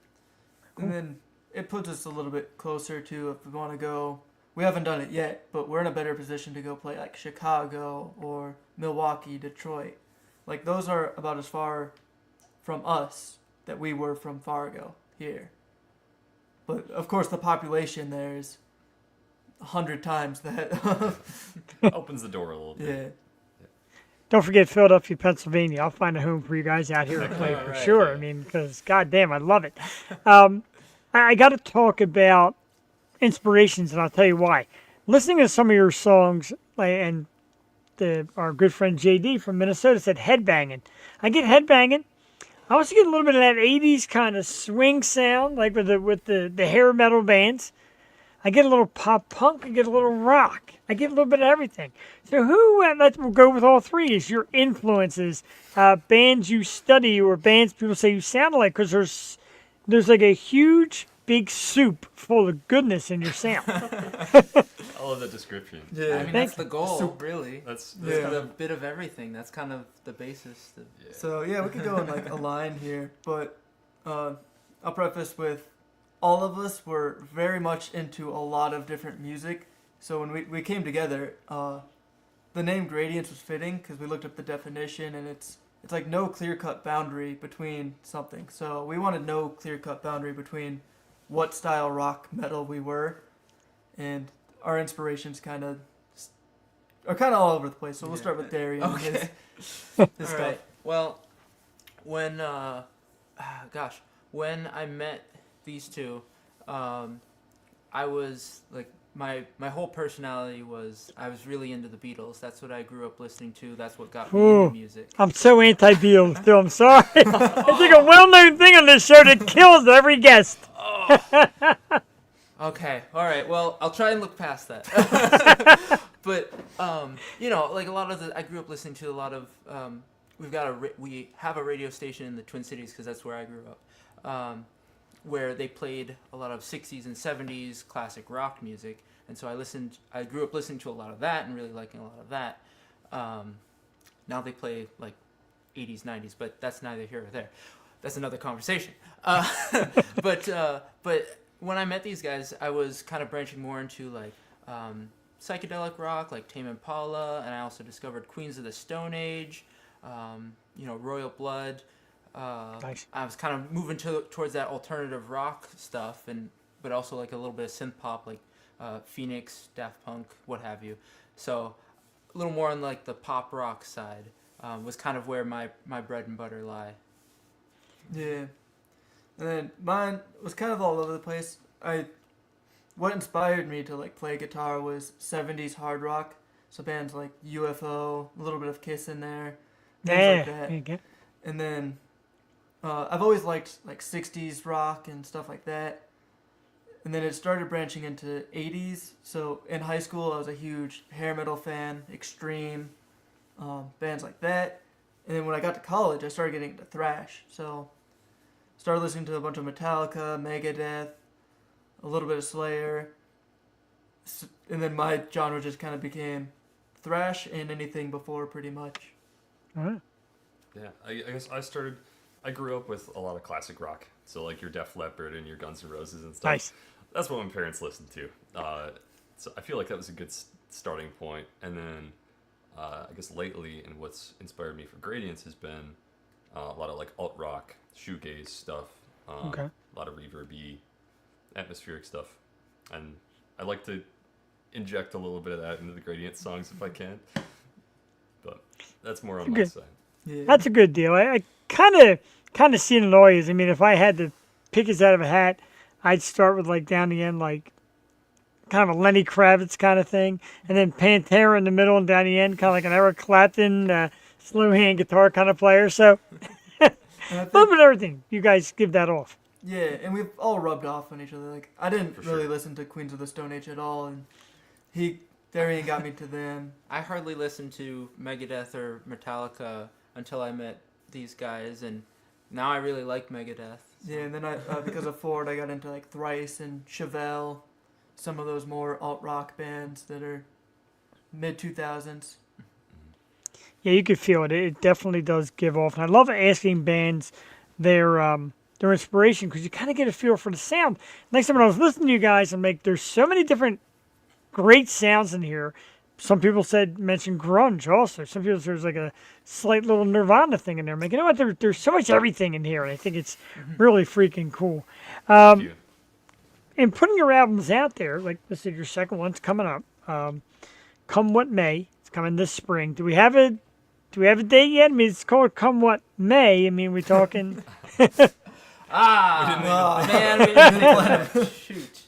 And then it puts us a little bit closer to if we want to go. We haven't done it yet, but we're in a better position to go play like Chicago or Milwaukee, Detroit. Like those are about as far from us that we were from Fargo here. But of course, the population there is 100 times that. Opens the door a little bit. Yeah. Don't forget Philadelphia, Pennsylvania. I'll find a home for you guys out here to play for Right, sure. yeah. I mean, because goddamn, I love it. I got to talk about inspirations, and I'll tell you why. Listening to some of your songs, and our good friend JD from Minnesota said headbanging. I get headbanging. I also get a little bit of that '80s kind of swing sound, like with the hair metal bands. I get a little pop punk. I get a little rock. I get a little bit of everything. So let's go with all three, is your influences, bands you study or bands people say you sound like, because there's like a huge, big soup full of goodness in your sound. I love that description. Yeah. I mean, Thank that's the goal, really. That's Yeah. kind A of, bit of everything. That's kind of the basis. yeah. So yeah, we could go in like a line here, but I'll preface with all of us were very much into a lot of different music. So when we came together, the name Gradience was fitting because we looked up the definition, and it's like no clear-cut boundary between something. So we wanted no clear-cut boundary between what style rock metal we were, and our inspirations are kind of all over the place. So we'll Yeah. start with Darian. and Okay. his All stuff. right. Well, when when I met these two, I was like my whole personality was I was really into the Beatles. That's what I grew up listening to. That's what got me Ooh. into music. I'm so anti-Beatles, too. I'm sorry. It's like a well-known thing on this show that kills every guest. Okay, all right. Well, I'll try and look past that. But like a lot of I grew up listening to a lot of. We have a radio station in the Twin Cities because that's where I grew up, where they played a lot of '60s and '70s classic rock music, and so I grew up listening to a lot of that and really liking a lot of that. Now they play like '80s, '90s, but that's neither here or there. That's another conversation. But when I met these guys, I was kind of branching more into like psychedelic rock, like Tame Impala, and I also discovered Queens of the Stone Age, Royal Blood. Nice. I was kind of moving towards that alternative rock stuff, but also like a little bit of synth pop, like Phoenix, Daft Punk, what have you. So a little more on like the pop rock side was kind of where my bread and butter lie. Yeah. And then mine was kind of all over the place. What inspired me to like play guitar was 70s hard rock. So bands like UFO, a little bit of Kiss in there, things Yeah. like that. There you go. And then I've always liked like 60s rock and stuff like that. And then it started branching into 80s. So in high school, I was a huge hair metal fan, Extreme, bands like that. And then when I got to college, I started getting into thrash. So started listening to a bunch of Metallica, Megadeth, a little bit of Slayer. And then my genre just kind of became thrash and anything before, pretty much. All right. Yeah, I guess I grew up with a lot of classic rock. So like your Def Leppard and your Guns N' Roses and stuff. Nice. That's what my parents listened to. So I feel like that was a good starting point. And then I guess lately, and what's inspired me for Gradience has been a lot of like alt rock, shoegaze stuff. Okay. A lot of reverby, atmospheric stuff, and I like to inject a little bit of that into the Gradience songs if I can. But that's more on my Good. side. Yeah. That's a good deal. I kind of see it in Lawyers. I mean, if I had to pick his out of a hat, I'd start with like down the end, like kind of a Lenny Kravitz kind of thing, and then Pantera in the middle and down the end, kind of like an Eric Clapton, slow hand guitar kind of player. So And I a think, little bit of everything. You guys give that off. yeah, and we've all rubbed off on each other. Like I didn't For really sure. listen to Queens of the Stone Age at all, and Darian got me to them. I hardly listened to Megadeth or Metallica until I met these guys, and now I really like Megadeth. Yeah, and then I because of Ford, I got into like Thrice and Chevelle, some of those more alt rock bands that are mid 2000s. Yeah, you could feel it. It definitely does give off. And I love asking bands their inspiration because you kind of get a feel for the sound. Next time when I was listening to you guys, I'm like, there's so many different great sounds in here. Some people mentioned grunge also. Some people said there's like a slight little Nirvana thing in there. I'm like, you know what? There's so much everything in here, and I think it's really freaking cool. Thank you. And putting your albums out there, like this is your second one's coming up. Come What May, it's coming this spring. Do we have a date yet? I mean, it's called Come What May. I mean, we talking? Man, we didn't plan to shoot.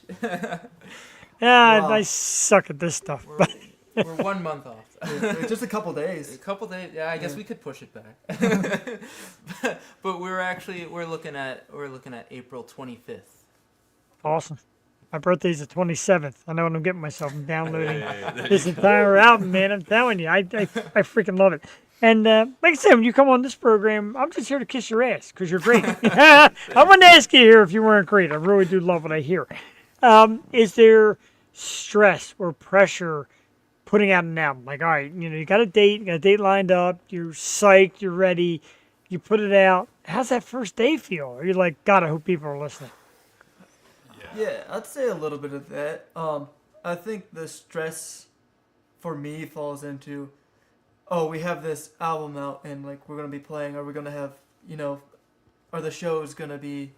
Wow. I suck at this stuff. We're 1 month off. Yeah, just a couple A days. couple days, yeah. I guess Yeah. we could push it back. but we're looking at April 25th. Awesome. My birthday's the 27th. I know what I'm getting myself. I'm downloading There this you go. entire album, man. I'm telling you, I freaking love it. And like I said, when you come on this program, I'm just here to kiss your ass because you're great. I wouldn't ask you here if you weren't great. I really do love what I hear. Is there stress or pressure putting out an album? Like, all right, you got a date lined up, you're psyched, you're ready, you put it out. How's that first day feel? Are you like, God, I hope people are listening? Yeah, I'd say a little bit of that. I think the stress for me falls into, oh, we have this album out and like we're gonna be playing. Are we gonna have, are the shows gonna be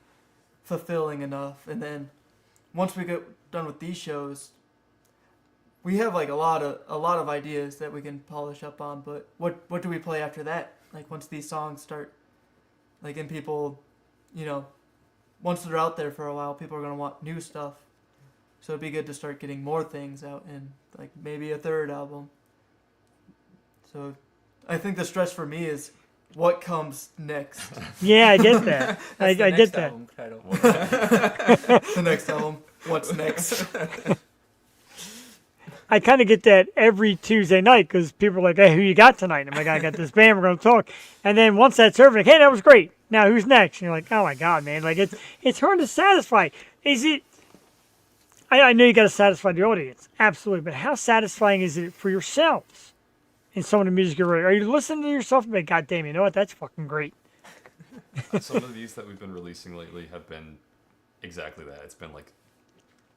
fulfilling enough? And then once we get done with these shows, we have like a lot of ideas that we can polish up on. But what do we play after that? Like once these songs start, like and people, once they're out there for a while, people are going to want new stuff. So it'd be good to start getting more things out and like maybe a third album. So I think the stress for me is what comes next. Yeah, I get that. I That's the get next that. album title. The next album, what's next? I kind of get that every Tuesday night because people are like, hey, who you got tonight? I'm like, I got this band, we're going to talk. And then once that's over, like, hey, that was great. Now who's next? And you're like, oh my God, man. Like it's hard to satisfy. Is it, I know you got to satisfy the audience. Absolutely. But how satisfying is it for yourselves in some of the music you're writing? Are you listening to yourself and be like, God damn, you know what? That's fucking great. Some of these that we've been releasing lately have been exactly that. It's been like,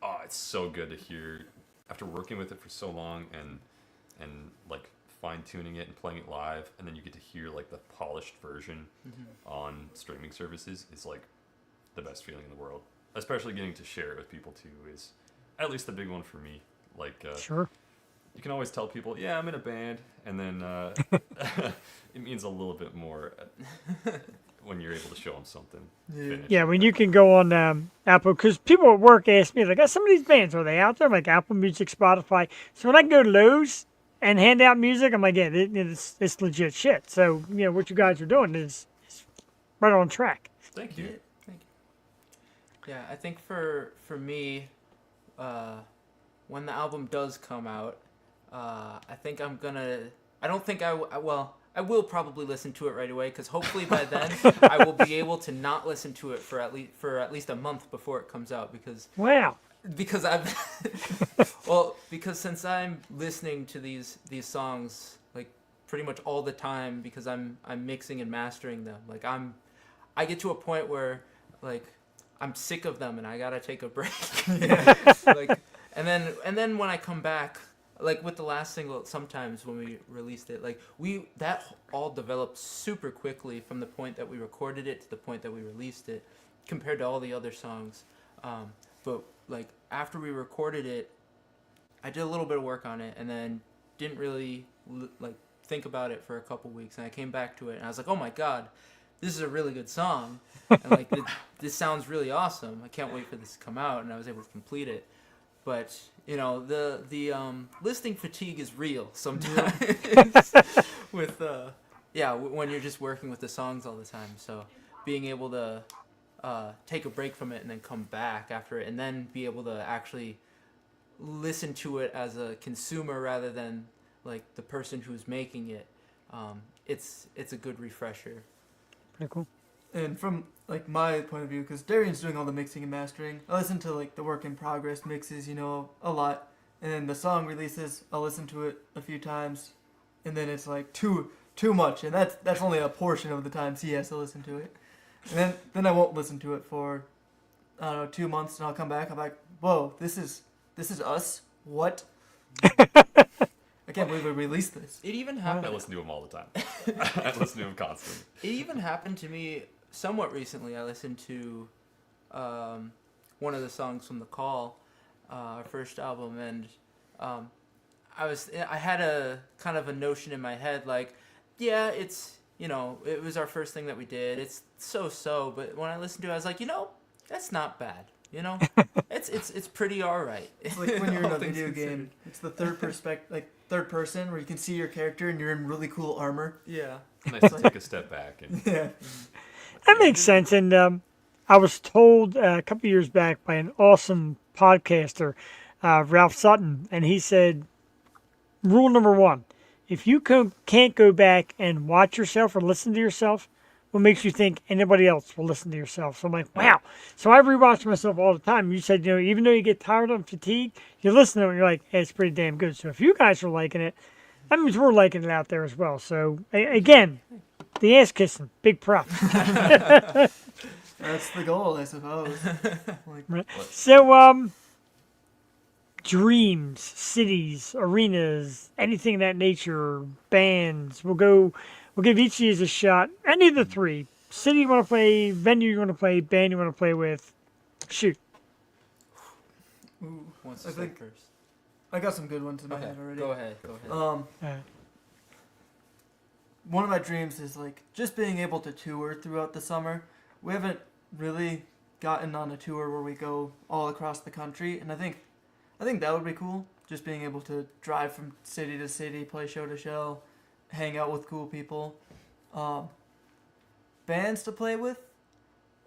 oh, it's so good to hear after working with it for so long and like fine tuning it and playing it live, and then you get to hear like the polished version on streaming services. It's like the best feeling in the world. Especially getting to share it with people too is at least the big one for me. Like Sure. you can always tell people, yeah, I'm in a band, and then it means a little bit more when you're able to show them something. Yeah. finished. Yeah, when you can go on Apple, because people at work ask me, like, some of these bands, are they out there? I'm like, Apple Music, Spotify. So when I go to those and hand out music, I'm like, yeah, it's legit shit. So, what you guys are doing is right on track. Thank you. Yeah, I think for me, when the album does come out, I think I'm gonna. I don't think I will probably listen to it right away because hopefully by then I will be able to not listen to it for at least a month before it comes out Wow. because since I'm listening to these songs like pretty much all the time because I'm mixing and mastering them. Like I get to a point where like I'm sick of them and I gotta take a break. Like and then when I come back, like with the last single, sometimes when we released it, like that all developed super quickly from the point that we recorded it to the point that we released it, compared to all the other songs. But like after we recorded it, I did a little bit of work on it and then didn't really like think about it for a couple weeks, and I came back to it and I was like, oh my god, this is a really good song, and like this sounds really awesome. I can't wait for this to come out, and I was able to complete it. But you know, the listening fatigue is real sometimes with when you're just working with the songs all the time. So being able to take a break from it and then come back after it, and then be able to actually listen to it as a consumer rather than like the person who's making it, it's a good refresher. Pretty cool. And from like my point of view, because Darian's doing all the mixing and mastering, I listen to like the work in progress mixes, you know, a lot. And then the song releases, I'll listen to it a few times, and then it's like too much, and that's only a portion of the times he has to listen to it. And then I won't listen to it for I don't know 2 months, and I'll come back. I'm like, whoa, this is us. What? I can't believe we released this. It even I happened. listen to him all the time. I listen to him constantly. It even happened to me somewhat recently. I listened to one of the songs from The Call, our first album, and I had a kind of a notion in my head like, yeah, it's, you know, it was our first thing that we did. It's so, but when I listened to it, I was like, you know, that's not bad. You know, it's pretty alright. It's like when you're in All a things video considered. game. It's the third person where you can see your character and you're in really cool armor. Yeah. Nice to take a step back and Yeah. That makes sense. And I was told a couple years back by an awesome podcaster, Ralph Sutton, and he said, rule number one, if you can't go back and watch yourself or listen to yourself, what makes you think anybody else will listen to yourself? So I'm like, wow. So I rewatch myself all the time. You said, you know, even though you get tired and fatigued, you listen to it and you're like, hey, it's pretty damn good. So if you guys are liking it, that means we're liking it out there as well. So again, the ass kissing, big props. That's the goal, I suppose. Like, Right. So, dreams, cities, arenas, anything of that nature, bands. We'll give each of you a shot. Any of the three. City you want to play, venue you want to play, band you want to play with. Shoot. ooh, Wants I to say think first. I got some good ones in my Okay, head already. go ahead. One of my dreams is like just being able to tour throughout the summer. We haven't really gotten on a tour where we go all across the country, and I think that would be cool. Just being able to drive from city to city, play show to show, hang out with cool people. Bands to play with.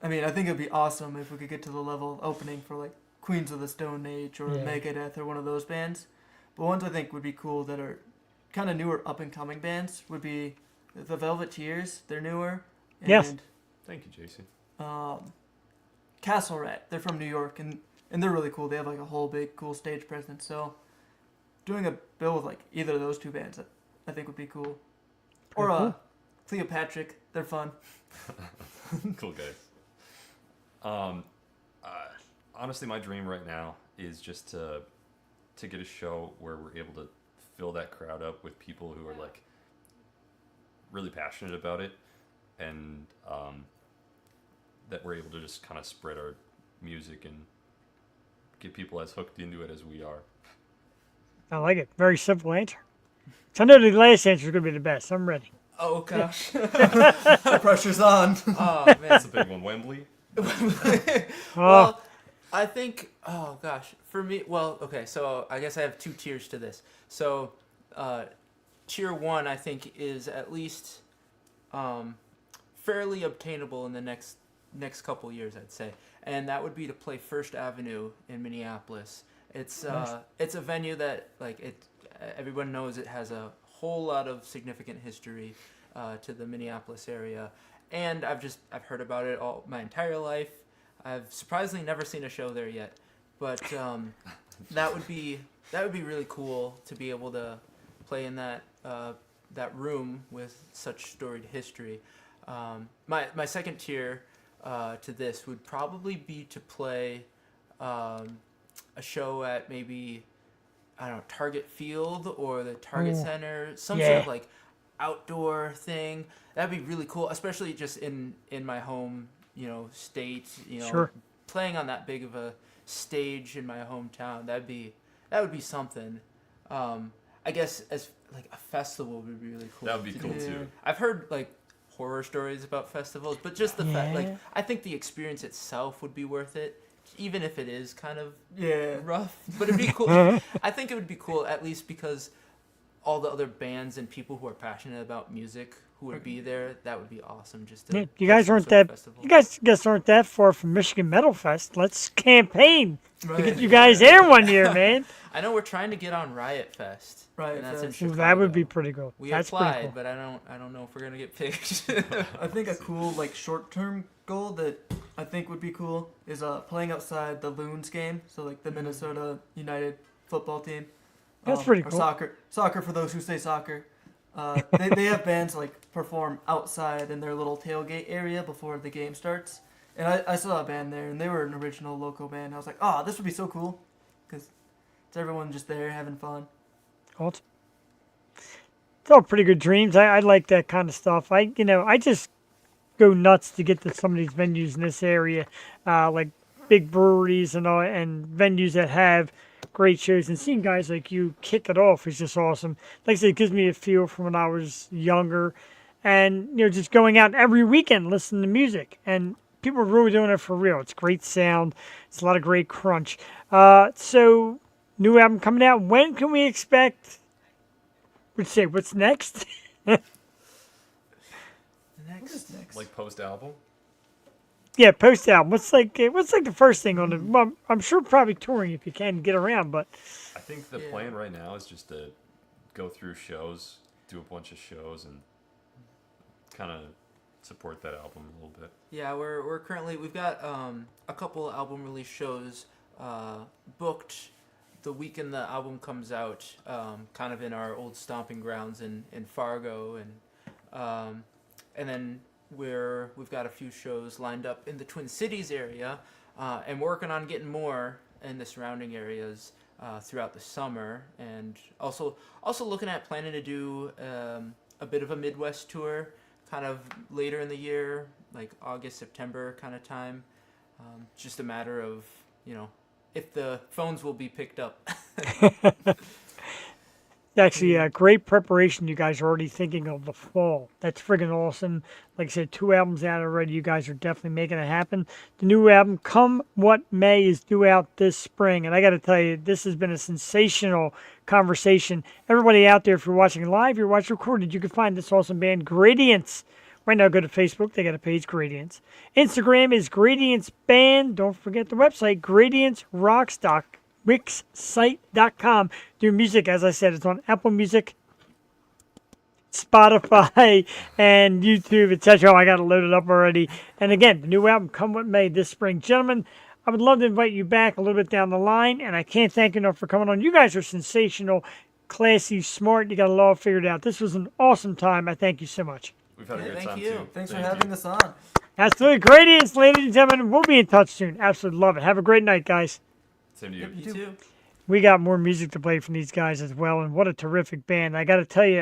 I mean, I think it'd be awesome if we could get to the level of opening for like Queens of the Stone Age or Yeah. Megadeth or one of those bands. But ones I think would be cool that are kind of newer up and coming bands would be the Velveteers. They're newer. And, Yes. thank you, JC. Castle Rat. They're from New York and they're really cool. They have like a whole big cool stage presence. So doing a bill with like either of those two bands I think would be cool. Or Pretty cool. Cleopatra. They're fun. Cool guys. Honestly, my dream right now is just to get a show where we're able to fill that crowd up with people who are like really passionate about it, and that we're able to just kind of spread our music and get people as hooked into it as we are. I like it. Very simple answer. So I know the last answer is going to be the best. I'm ready. Oh gosh. The pressure's on. Oh man. That's a big one. Wembley. Well, I think. Oh gosh. For me, well, okay. So I guess I have two tiers to this. So, tier one, I think, is at least fairly obtainable in the next couple years, I'd say, and that would be to play First Avenue in Minneapolis. It's it's a venue that everyone knows it has a whole lot of significant history to the Minneapolis area, and I've heard about it all my entire life. I've surprisingly never seen a show there yet, but that would be really cool to be able to play in that room with such storied history. My second tier to this would probably be to play a show at maybe I don't know, Target Field or the Target Ooh. Center, some Yeah. sort of like outdoor thing. That'd be really cool, especially just in my home, state. Sure. Playing on that big of a stage in my hometown. That would be something. I guess as like a festival would be really cool. That would be to cool do. too. I've heard like horror stories about festivals, but just the fact, like, Yeah. I think the experience itself would be worth it, even if it is kind of Yeah. rough. But it'd be cool. I think it would be cool at least because all the other bands and people who are passionate about music who would be there. That would be awesome. Just to Yeah, you play guys some aren't sort of that. festival. You guys aren't that far from Michigan Metal Fest. Let's campaign to Right. get you guys there one year, man. I know we're trying to get on Riot Fest. Riot and that's in Fest. Chicago. That would be pretty cool. We That's applied, pretty cool. but I don't know if we're gonna get picked. I think a cool like short-term goal that I think would be cool is playing outside the Loons game. So like the Minnesota United football team. That's pretty or cool. Soccer for those who say soccer. They have bands like perform outside in their little tailgate area before the game starts. And I saw a band there, and they were an original local band. I was like, oh, this would be so cool, because it's everyone just there having fun. Awesome. It's all pretty good dreams. I like that kind of stuff. I just go nuts to get to some of these venues in this area, like big breweries and all, and venues that have great shows. And seeing guys like you kick it off is just awesome. Like I said, it gives me a feel from when I was younger, and just going out every weekend listening to music, and people are really doing it for real. It's great sound. It's a lot of great crunch. So new album coming out. When can we expect? Would say what's next? Next. Like post album. Yeah, post album. What's like the first thing on it? Well, I'm sure probably touring if you can get around, but I think the Yeah. plan right now is just to go through shows, do a bunch of shows, and kind of support that album a little bit. Yeah, we're currently we've got a couple album release shows booked the weekend the album comes out, kind of in our old stomping grounds in Fargo, and then we've got a few shows lined up in the Twin Cities area, and working on getting more in the surrounding areas throughout the summer, and also looking at planning to do a bit of a Midwest tour, kind of later in the year, like August, September kind of time. Just a matter of if the phones will be picked up. actually, great preparation. You guys are already thinking of the fall. That's friggin' awesome. Like I said, 2 albums out already. You guys are definitely making it happen. The new album, Come What May, is due out this spring. And I got to tell you, this has been a sensational conversation. Everybody out there, if you're watching live, you're watching recorded, you can find this awesome band, Gradience. Right now, go to Facebook. They got a page, Gradience. Instagram is Gradience Band. Don't forget the website, gradiencerocks.wixsite.com. Their music, as I said, it's on Apple Music, Spotify, and YouTube, etc. I got it loaded up already. And again, the new album, Come What May, this spring. Gentlemen, I would love to invite you back a little bit down the line, and I can't thank you enough for coming on. You guys are sensational, classy, smart. You got it all figured out. This was an awesome time. I thank you so much. We've had a Yeah, great thank time you. too. Thanks for Thank having you. us on. Absolutely. Gradience, ladies and gentlemen. We'll be in touch soon. Absolutely love it. Have a great night, guys. Same to you. You too. We got more music to play from these guys as well, and what a terrific band. I got to tell you,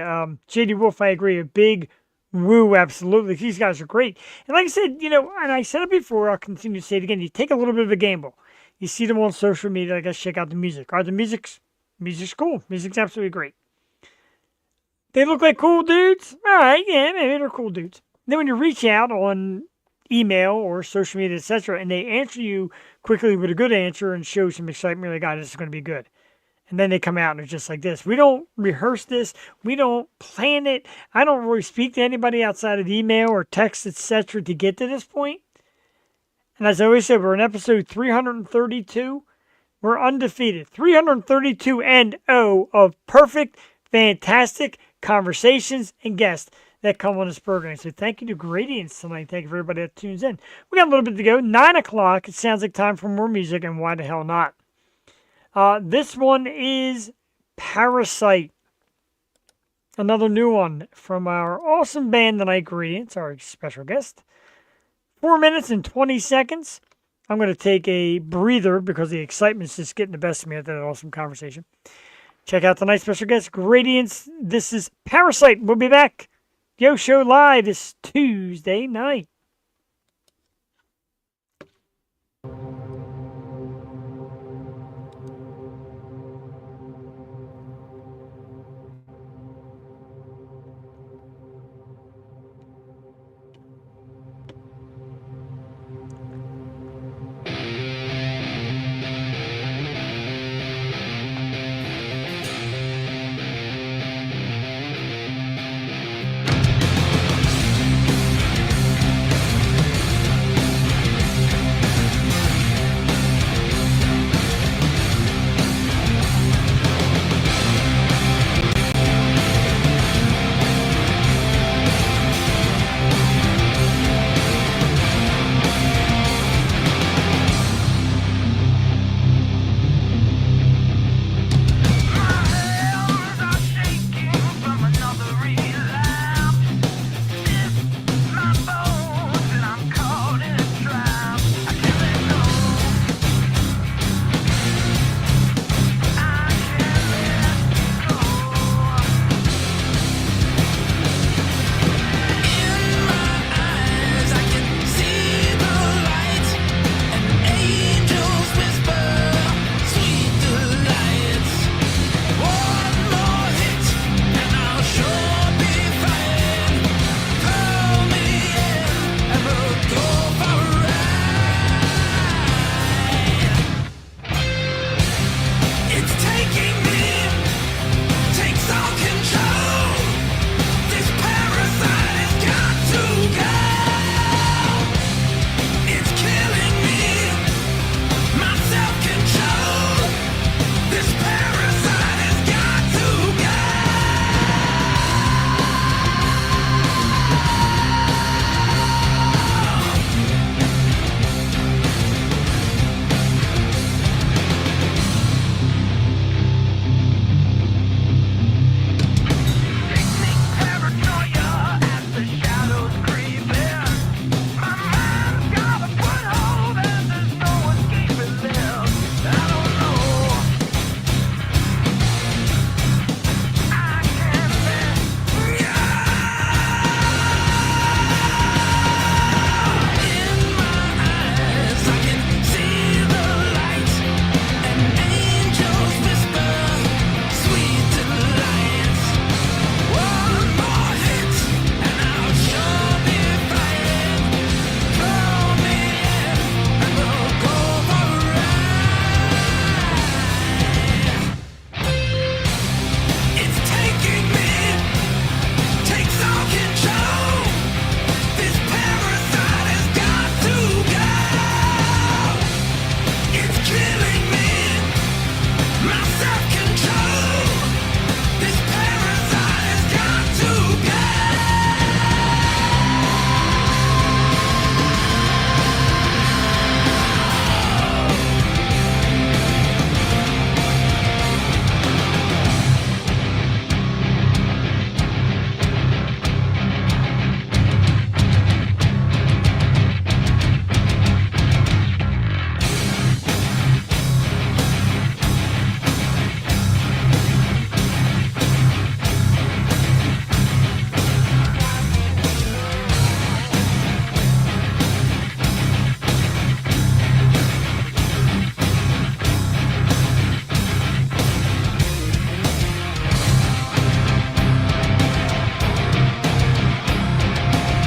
JD Wolf, I agree, a big woo, absolutely. These guys are great. And like I said, and I said it before, I'll continue to say it again, you take a little bit of a gamble. You see them on social media, I guess check out the music. The music's cool. Music's absolutely great. They look like cool dudes? All right, yeah, maybe they're cool dudes. Then when you reach out on email or social media, etc., and they answer you quickly with a good answer and show some excitement, you're like, God, this is going to be good. And then they come out and it's just like this. We don't rehearse this. We don't plan it. I don't really speak to anybody outside of email or text, etc., to get to this point. And as I always say, we're in episode 332. We're undefeated. 332 and 0 of perfect, fantastic conversations and guests that come on this program. So thank you to Gradience tonight. Thank you for everybody that tunes in. We got a little bit to go. 9 o'clock. It sounds like time for more music, and why the hell not? This one is Parasite. Another new one from our awesome band tonight, Gradience, our special guest. 4 minutes and 20 seconds. I'm going to take a breather because the excitement's just getting the best of me after that awesome conversation. Check out tonight's special guest, Gradience. This is Parasite. We'll be back. Yo Show Live this Tuesday night.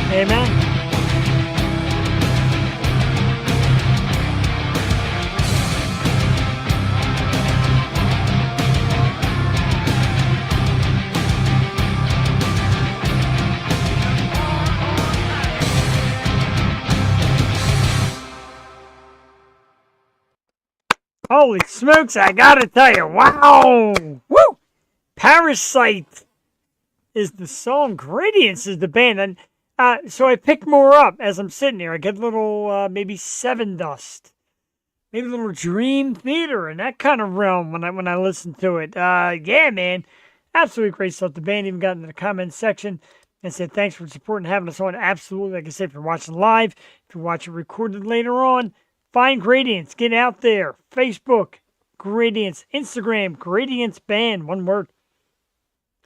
Amen. Holy smokes, I gotta tell you, wow! Woo! Parasite is the song, Gradience is the band, and so I picked more up as I'm sitting here. I get a little, maybe Seven Dust, maybe a little Dream Theater in that kind of realm when I listen to it. Yeah, man, absolutely great stuff. The band even got into the comments section and said thanks for supporting and having us on. Absolutely, like I said, if you're watching live, if you watch it recorded later on, find Gradience, get out there, Facebook, Gradience. Instagram, Gradience Band, one word.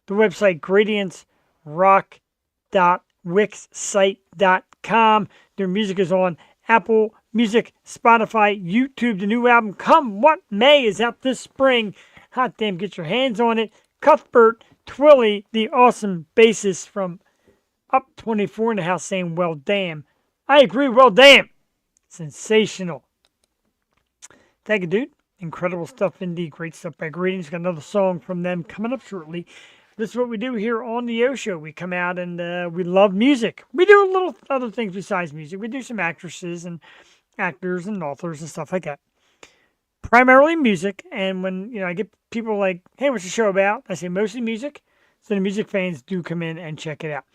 The website, gradiencerock.wixsite.com. Their music is on Apple Music, Spotify, YouTube. The new album, Come What May, is out this spring. Hot damn, get your hands on it. Cuthbert Twilly, the awesome bassist from Up 24 in the house, saying, well, damn. I agree, well, damn. Sensational. Thank you, dude. Incredible stuff indeed. Great stuff by Gradience. Got another song from them coming up shortly. This is what we do here on the O Show. We come out and we love music. We do a little other things besides music. We do some actresses and actors and authors and stuff like that. Primarily music. And when I get people like, hey, what's the show about? I say mostly music. So the music fans do come in and check it out.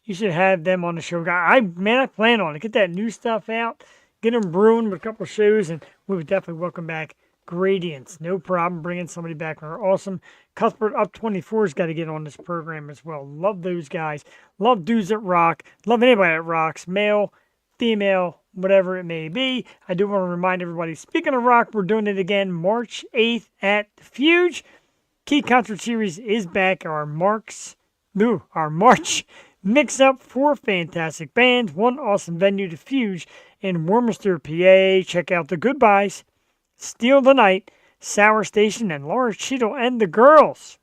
You should have them on the show. I plan on it. Get that new stuff out. Get them brewing with a couple of shows. And we would definitely welcome back Gradience. No problem bringing somebody back. They're awesome. Cuthbert Up 24's got to get on this program as well. Love those guys. Love dudes that rock. Love anybody that rocks. Male, female, whatever it may be. I do want to remind everybody, speaking of rock, we're doing it again March 8th at the Fuge. Key Concert Series is back. Our March mix-up, 4 fantastic bands, 1 awesome venue, the Fuge in Warminster, PA. Check out the Goodbyes, Steal the Night, Sour Station, and Laura Cheadle and the Girls.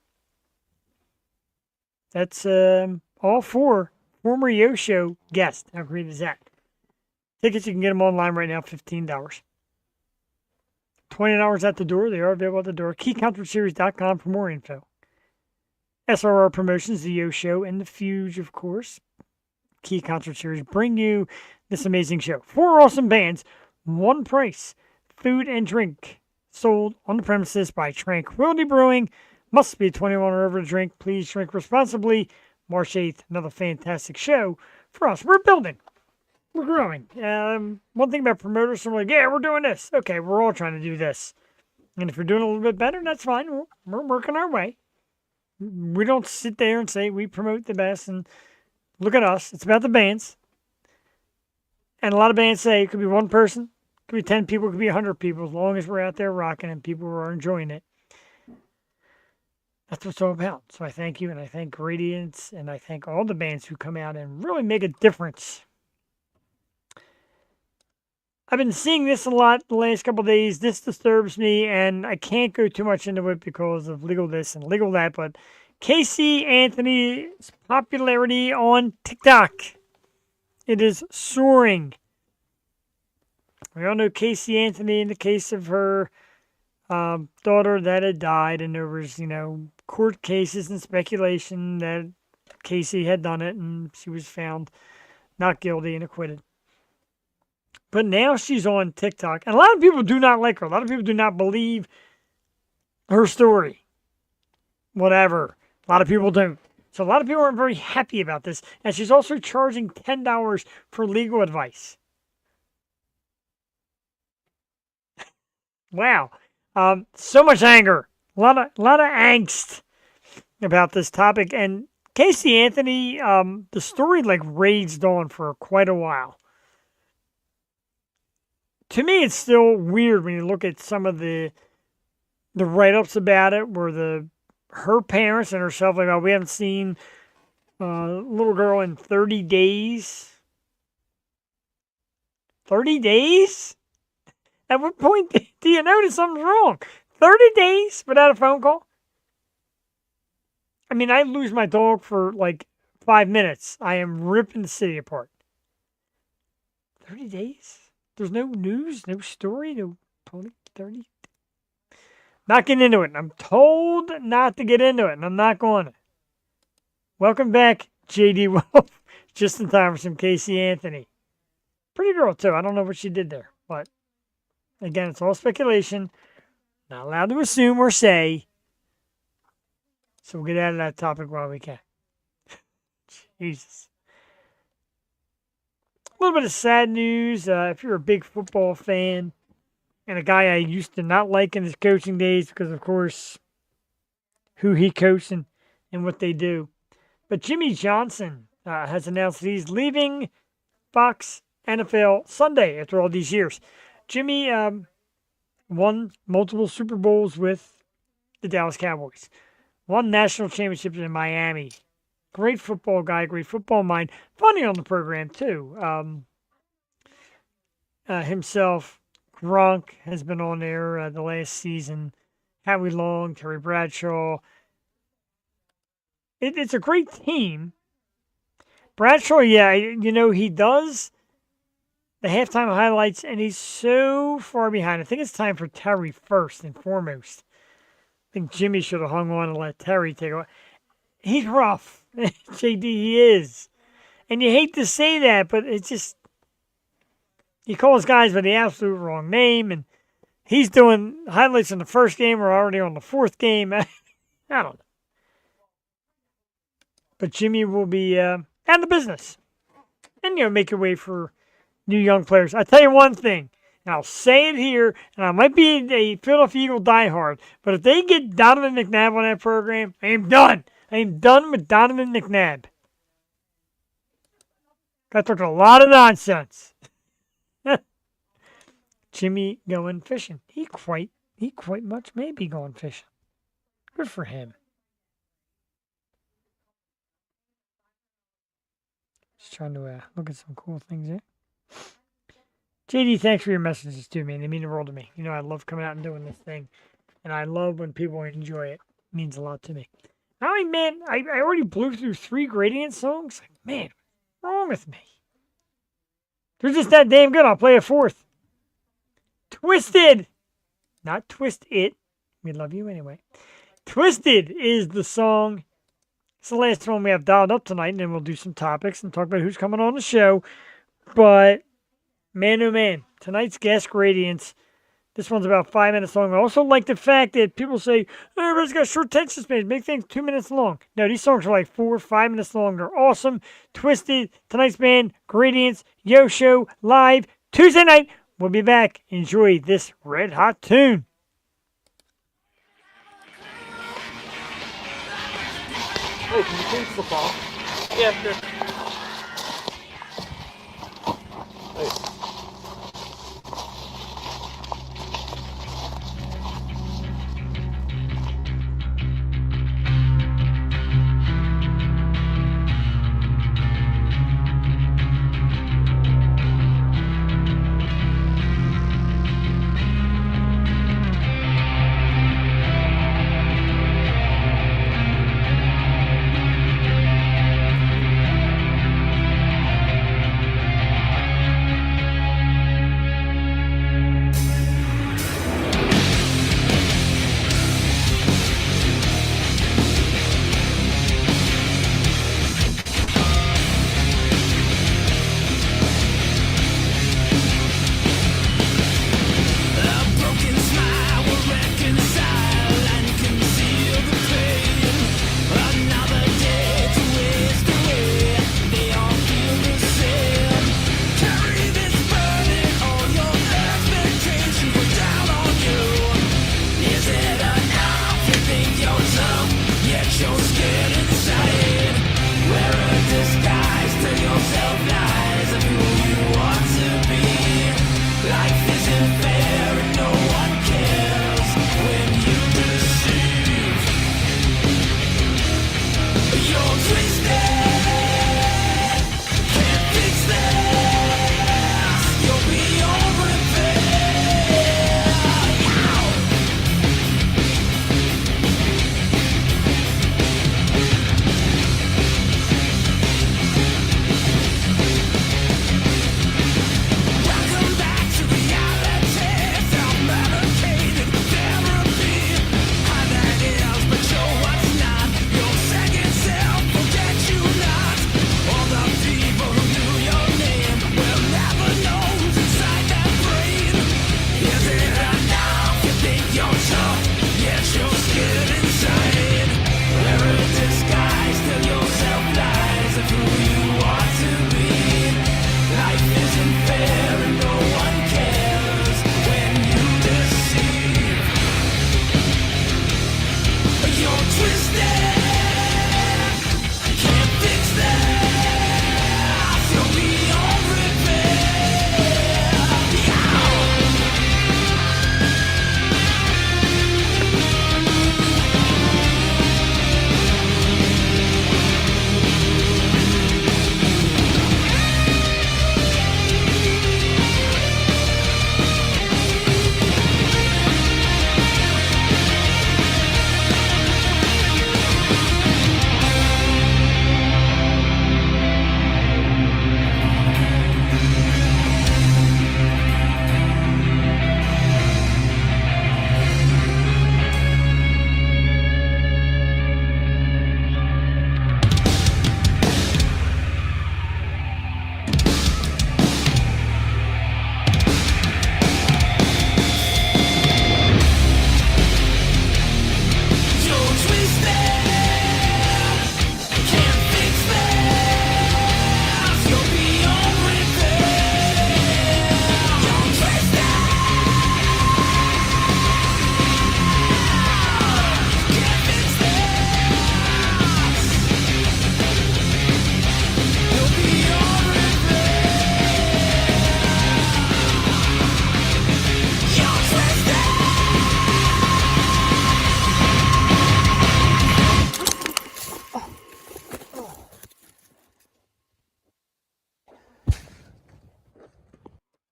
That's all 4 former Yo Show guests. How great is that? Tickets, you can get them online right now, $15. $20 at the door. They are available at the door. KeyConcertSeries.com for more info. SRR Promotions, the Yo Show, and the Fuge, of course. Key Concert Series bring you this amazing show. 4 awesome bands, 1 price. Food and drink sold on the premises by Tranquility Brewing. Must be 21 or over to drink. Please drink responsibly. March 8th, another fantastic show for us. We're building. We're growing. One thing about promoters, I'm like, yeah, we're doing this. Okay, we're all trying to do this. And if we're doing a little bit better, that's fine. We're working our way. We don't sit there and say we promote the best and look at us. It's about the bands. And a lot of bands say it could be 1 person, it could be 10 people, it could be 100 people, as long as we're out there rocking and people are enjoying it. That's what it's all about. So I thank you, and I thank Gradience, and I thank all the bands who come out and really make a difference. I've been seeing this a lot the last couple of days. This disturbs me, and I can't go too much into it because of legal this and legal that, but Casey Anthony's popularity on TikTok, it is soaring. We all know Casey Anthony in the case of her daughter that had died, and there was, court cases and speculation that Casey had done it, and she was found not guilty and acquitted. But now she's on TikTok, and a lot of people do not like her. A lot of people do not believe her story. Whatever. A lot of people don't. So a lot of people aren't very happy about this, and she's also charging $10 for legal advice. Wow. So much anger. A lot of angst about this topic. And Casey Anthony, the story raged on for quite a while. To me, it's still weird when you look at some of the write-ups about it, where her parents and herself, oh, we haven't seen a little girl in 30 days. 30 days? At what point do you notice something's wrong? 30 days without a phone call? I mean, I lose my dog for 5 minutes. I am ripping the city apart. 30 days? There's no news, no story, no 30. Not getting into it. I'm told not to get into it, and I'm not going to. Welcome back, J.D. Wolf. Just in time for some Casey Anthony. Pretty girl, too. I don't know what she did there, but again, it's all speculation. Not allowed to assume or say. So we'll get out of that topic while we can. Jesus. A little bit of sad news. If you're a big football fan, and a guy I used to not like in his coaching days because, of course, who he coached and what they do. But Jimmy Johnson has announced that he's leaving Fox NFL Sunday after all these years. Jimmy won multiple Super Bowls with the Dallas Cowboys, won national championships in Miami. Great football guy, great football mind. Funny on the program, too. Himself, Gronk has been on there the last season. Howie Long, Terry Bradshaw. It's a great team. Bradshaw, yeah, he does the halftime highlights, and he's so far behind. I think it's time for Terry first and foremost. I think Jimmy should have hung on and let Terry take it. He's rough. JD, he is. And you hate to say that, but it's just, he calls guys by the absolute wrong name, and he's doing highlights in the first game. We're already on the fourth game. I don't know. But Jimmy will be out of the business. And, make your way for new young players. I'll tell you one thing, and I'll say it here, and I might be a Philadelphia Eagle diehard, but if they get Donovan McNabb on that program, I am done. I am done with Donovan McNabb. That took a lot of nonsense. Jimmy going fishing. He quite much may be going fishing. Good for him. Just trying to look at some cool things here. JD, thanks for your messages too, man. They mean the world to me. I love coming out and doing this thing. And I love when people enjoy it. It means a lot to me. I mean, man, I already blew through 3 Gradience songs. Man, what's wrong with me? They're just that damn good. I'll play a 4th. Twisted. Not Twist It. We love you anyway. Twisted is the song. It's the last one we have dialed up tonight, and then we'll do some topics and talk about who's coming on the show. But, man, oh man, tonight's guest, Gradience. This one's about 5 minutes long. I also like the fact that people say, everybody's got short attention span, make things 2 minutes long. No, these songs are like 4 or 5 minutes long. They're awesome. Twisted, tonight's band, Gradience, Yo Show, live, Tuesday night. We'll be back. Enjoy this red hot tune. Hey, can you change the ball? Yeah, sure. Hey.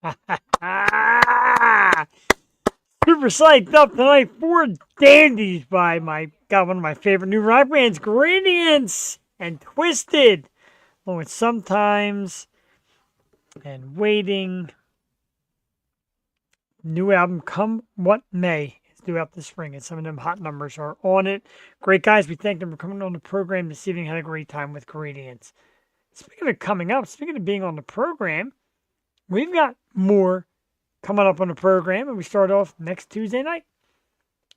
Ah! Super psyched up tonight. Four Dandies by one of my favorite new rock bands, Gradience and Twisted. Along with Sometimes and Waiting. New album, Come What May. It's due out this spring, and some of them hot numbers are on it. Great guys. We thank them for coming on the program this evening. Had a great time with Gradience. Speaking of coming up, speaking of being on the program, we've got more coming up on the program, and we start off next Tuesday night.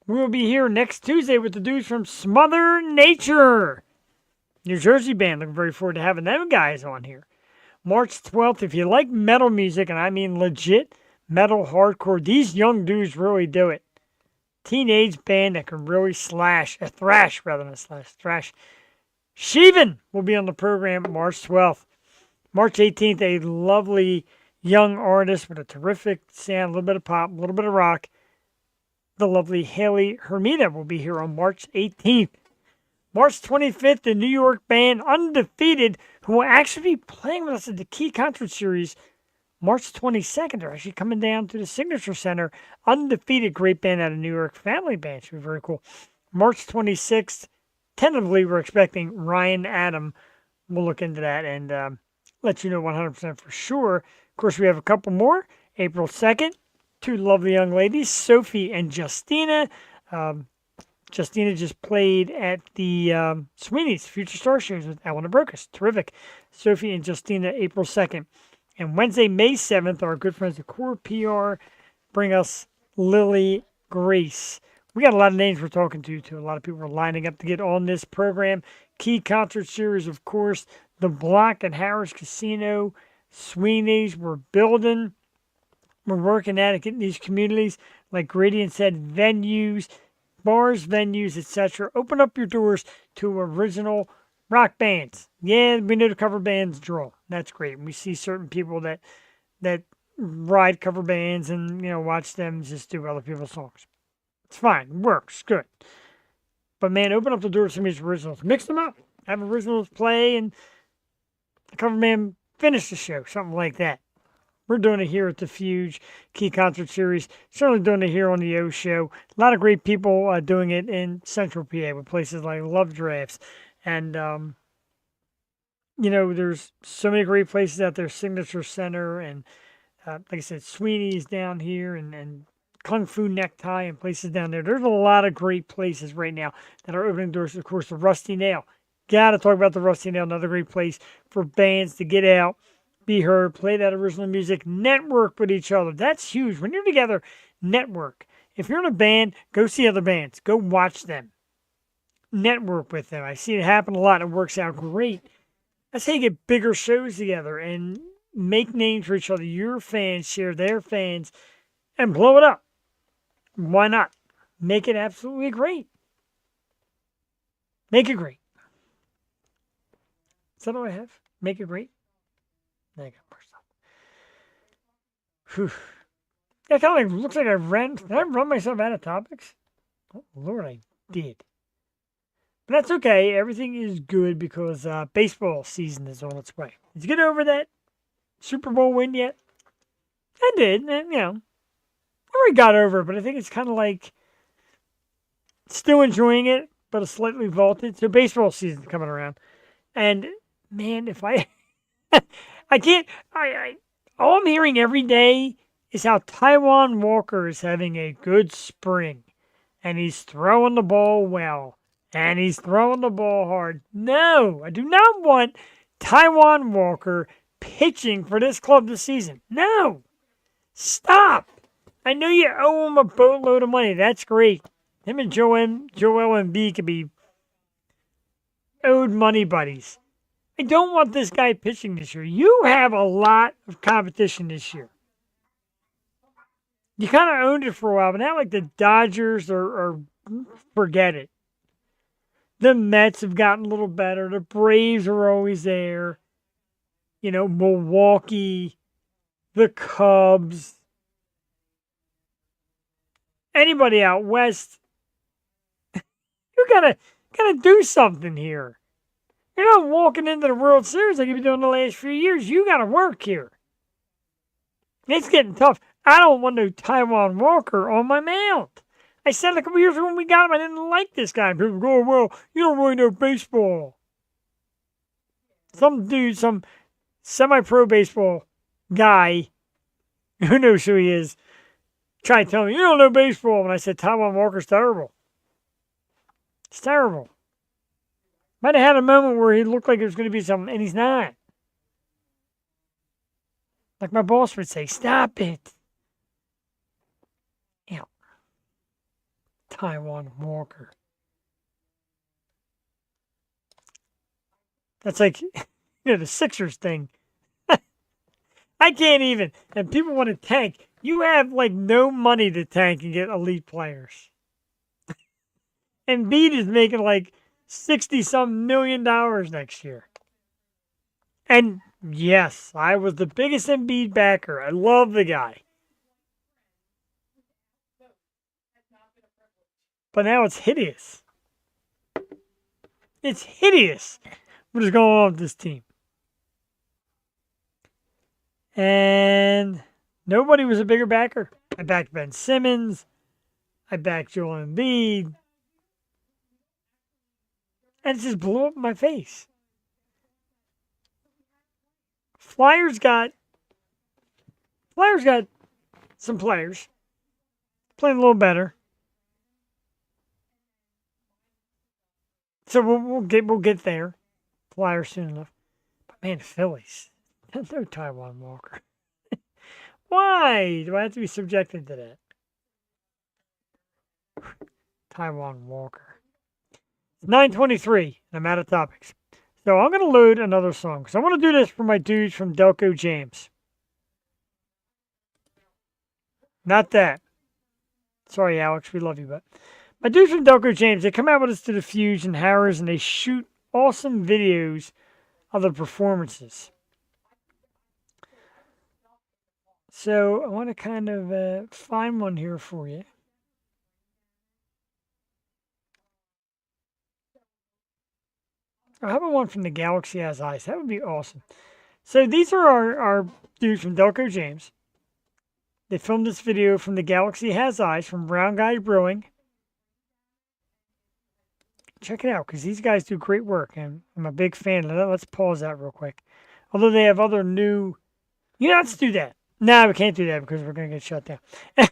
We will be here next Tuesday with the dudes from Smother Nature, New Jersey band. Looking very forward to having them guys on here. March 12th, if you like metal music, and I mean legit metal hardcore, these young dudes really do it. Teenage band that can really thrash rather than thrash. Sheevan will be on the program March 12th. March 18th, a lovely young artist with a terrific sound, a little bit of pop, a little bit of rock. The lovely Haley Hermida will be here on March 18th. March 25th, the New York band Undefeated, who will actually be playing with us at the Key Concert Series March 22nd. They're actually coming down to the Signature Center. Undefeated, great band out of New York, family band. Should be very cool. March 26th, tentatively, we're expecting Ryan Adam. We'll look into that and let you know 100% for sure. Of course, we have a couple more. April 2nd, two lovely young ladies, Sophie and Justina. Justina just played at the Sweeney's Future Star Shows with Ellen Brokus. Terrific. Sophie and Justina, April 2nd. And Wednesday, May 7th, our good friends at Core PR bring us Lily Grace. We got a lot of names we're talking to, too. A lot of people are lining up to get on this program. Key Concert Series, of course, The Block at Harris Casino, Sweeney's. We're building. We're working at it, getting these communities, like Gradience said, venues, bars, venues, etc. Open up your doors to original rock bands. Yeah, we know the cover bands draw. That's great. We see certain people that ride cover bands and, watch them just do other people's songs. It's fine. Works. Good. But, man, open up the doors to some of these originals. Mix them up. Have originals play and the cover band finish the show. Something like that. We're doing it here at the Fuge Key Concert Series. Certainly doing it here on the O Show. A lot of great people doing it in Central PA with places like Love Drafts. And, there's so many great places out there. Signature Center and, like I said, Sweeney's down here and Kung Fu Necktie and places down there. There's a lot of great places right now that are opening doors. Of course, the Rusty Nail. Got to talk about the Rusty Nail. Another great place for bands to get out, be heard, play that original music, network with each other. That's huge. When you're together, network. If you're in a band, go see other bands. Go watch them. Network with them. I see it happen a lot. It works out great. That's how you get bigger shows together and make names for each other. Your fans share their fans and blow it up. Why not? Make it absolutely great. Make it great. Is that all I have? Make it great? I got more stuff. Whew. That kind of looks like did I run myself out of topics? Oh, Lord, I did. But that's okay. Everything is good because baseball season is on its way. Did you get over that Super Bowl win yet? I did. And, I already got over it, but I think it's kind of like still enjoying it, but a slightly vaulted. So baseball season coming around. And, man, if I... I can't... all I'm hearing every day is how Taiwan Walker is having a good spring. And he's throwing the ball well. And he's throwing the ball hard. No, I do not want Taiwan Walker pitching for this club this season. No. Stop. I know you owe him a boatload of money. That's great. Him and Joel Embiid could be owed money buddies. I don't want this guy pitching this year. You have a lot of competition this year. You kind of owned it for a while, but now like the Dodgers are forget it. The Mets have gotten a little better. The Braves are always there. Milwaukee, the Cubs. Anybody out west, you gotta do something here. You're not walking into the World Series like you've been doing the last few years. You gotta work here. It's getting tough. I don't want no Taiwan Walker on my mount. I said like a couple years ago when we got him, I didn't like this guy. People go, well, you don't really know baseball. Some dude, some semi-pro baseball guy, who knows who he is, tried to tell me, you don't know baseball. And I said, Taiwan Walker's terrible. It's terrible. Might have had a moment where he looked like it was going to be something, and he's not. Like my boss would say, stop it. Yeah. Taiwan Walker. That's like, the Sixers thing. I can't even. And people want to tank. You have like no money to tank and get elite players. And Embiid is making like $60-some million next year. And yes, I was the biggest Embiid backer. I love the guy. But now it's hideous. It's hideous what is going on with this team. And nobody was a bigger backer. I backed Ben Simmons. I backed Joel Embiid. And it just blew up in my face. Flyers got some players playing a little better. So we'll get there. Flyers soon enough. But man, Phillies. No Taiwan Walker. Why do I have to be subjected to that? Taiwan Walker. It's 9:23, and I'm out of topics. So I'm going to load another song, because I want to do this for my dudes from Delco James. Not that. Sorry, Alex, we love you, but my dudes from Delco James, they come out with us to the Fuge and Harris, and they shoot awesome videos of the performances. So I want to kind of find one here for you. How about one from The Galaxy Has Eyes? That would be awesome. So these are our dudes from Delco James. They filmed this video from The Galaxy Has Eyes from Brown Guy Brewing. Check it out, because these guys do great work, and I'm a big fan of that. Let's pause that real quick. Although they have other new... let's do that. No, we can't do that because we're going to get shut down. I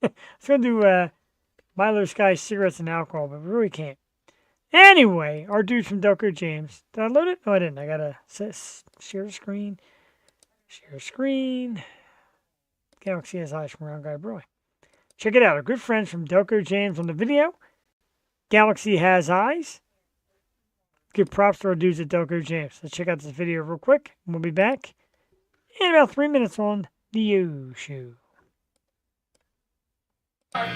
was going to do Milo Sky cigarettes and alcohol, but we really can't. Anyway, our dudes from Delco James. Did I load it? No, I didn't. I got to share screen. Share screen. Galaxy Has Eyes from Round Guy Brewing. Check it out. Our good friends from Delco James on the video. Galaxy Has Eyes. Give props to our dudes at Delco James. Let's check out this video real quick. We'll be back in about 3 minutes on The Yo Show. It's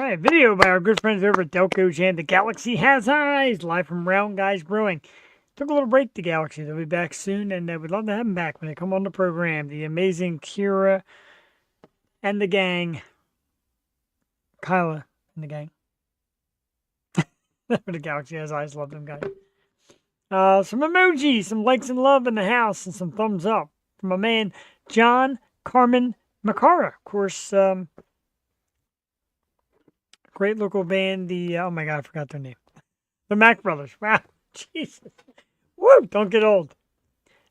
right, video by our good friends over at Delco Jam. The Galaxy Has Eyes, live from Round Guys Brewing. Took a little break, the Galaxy. They'll be back soon, and we'd love to have them back when they come on the program. The amazing Kira and the gang. Kyla and the gang. The Galaxy Has Eyes, love them guys. Some emojis, some likes and love in the house, and some thumbs up from my man, John Carmen Macara. Of course, great local band, oh my God, I forgot their name. The Mac Brothers. Wow, Jesus. Woo, don't get old.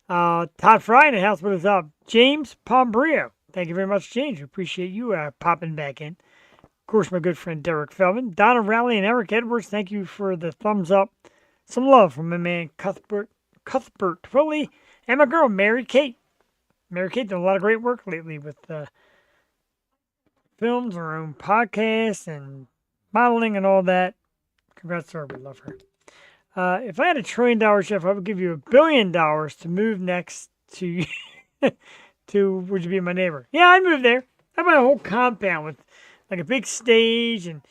Todd Fry in the house with us up. James Pombrio. Thank you very much, James. We appreciate you popping back in. Of course, my good friend Derek Feldman. Donna Rowley and Eric Edwards, thank you for the thumbs up. Some love from my man Cuthbert Twilley and my girl Mary Kate. Mary Kate doing a lot of great work lately with films, her own podcast, and modeling and all that. Congrats to her. We love her. If I had $1 trillion, Jeff, I would give you $1 billion to move next to would you be my neighbor? Yeah, I'd move there. I'd buy a whole compound with like a big stage and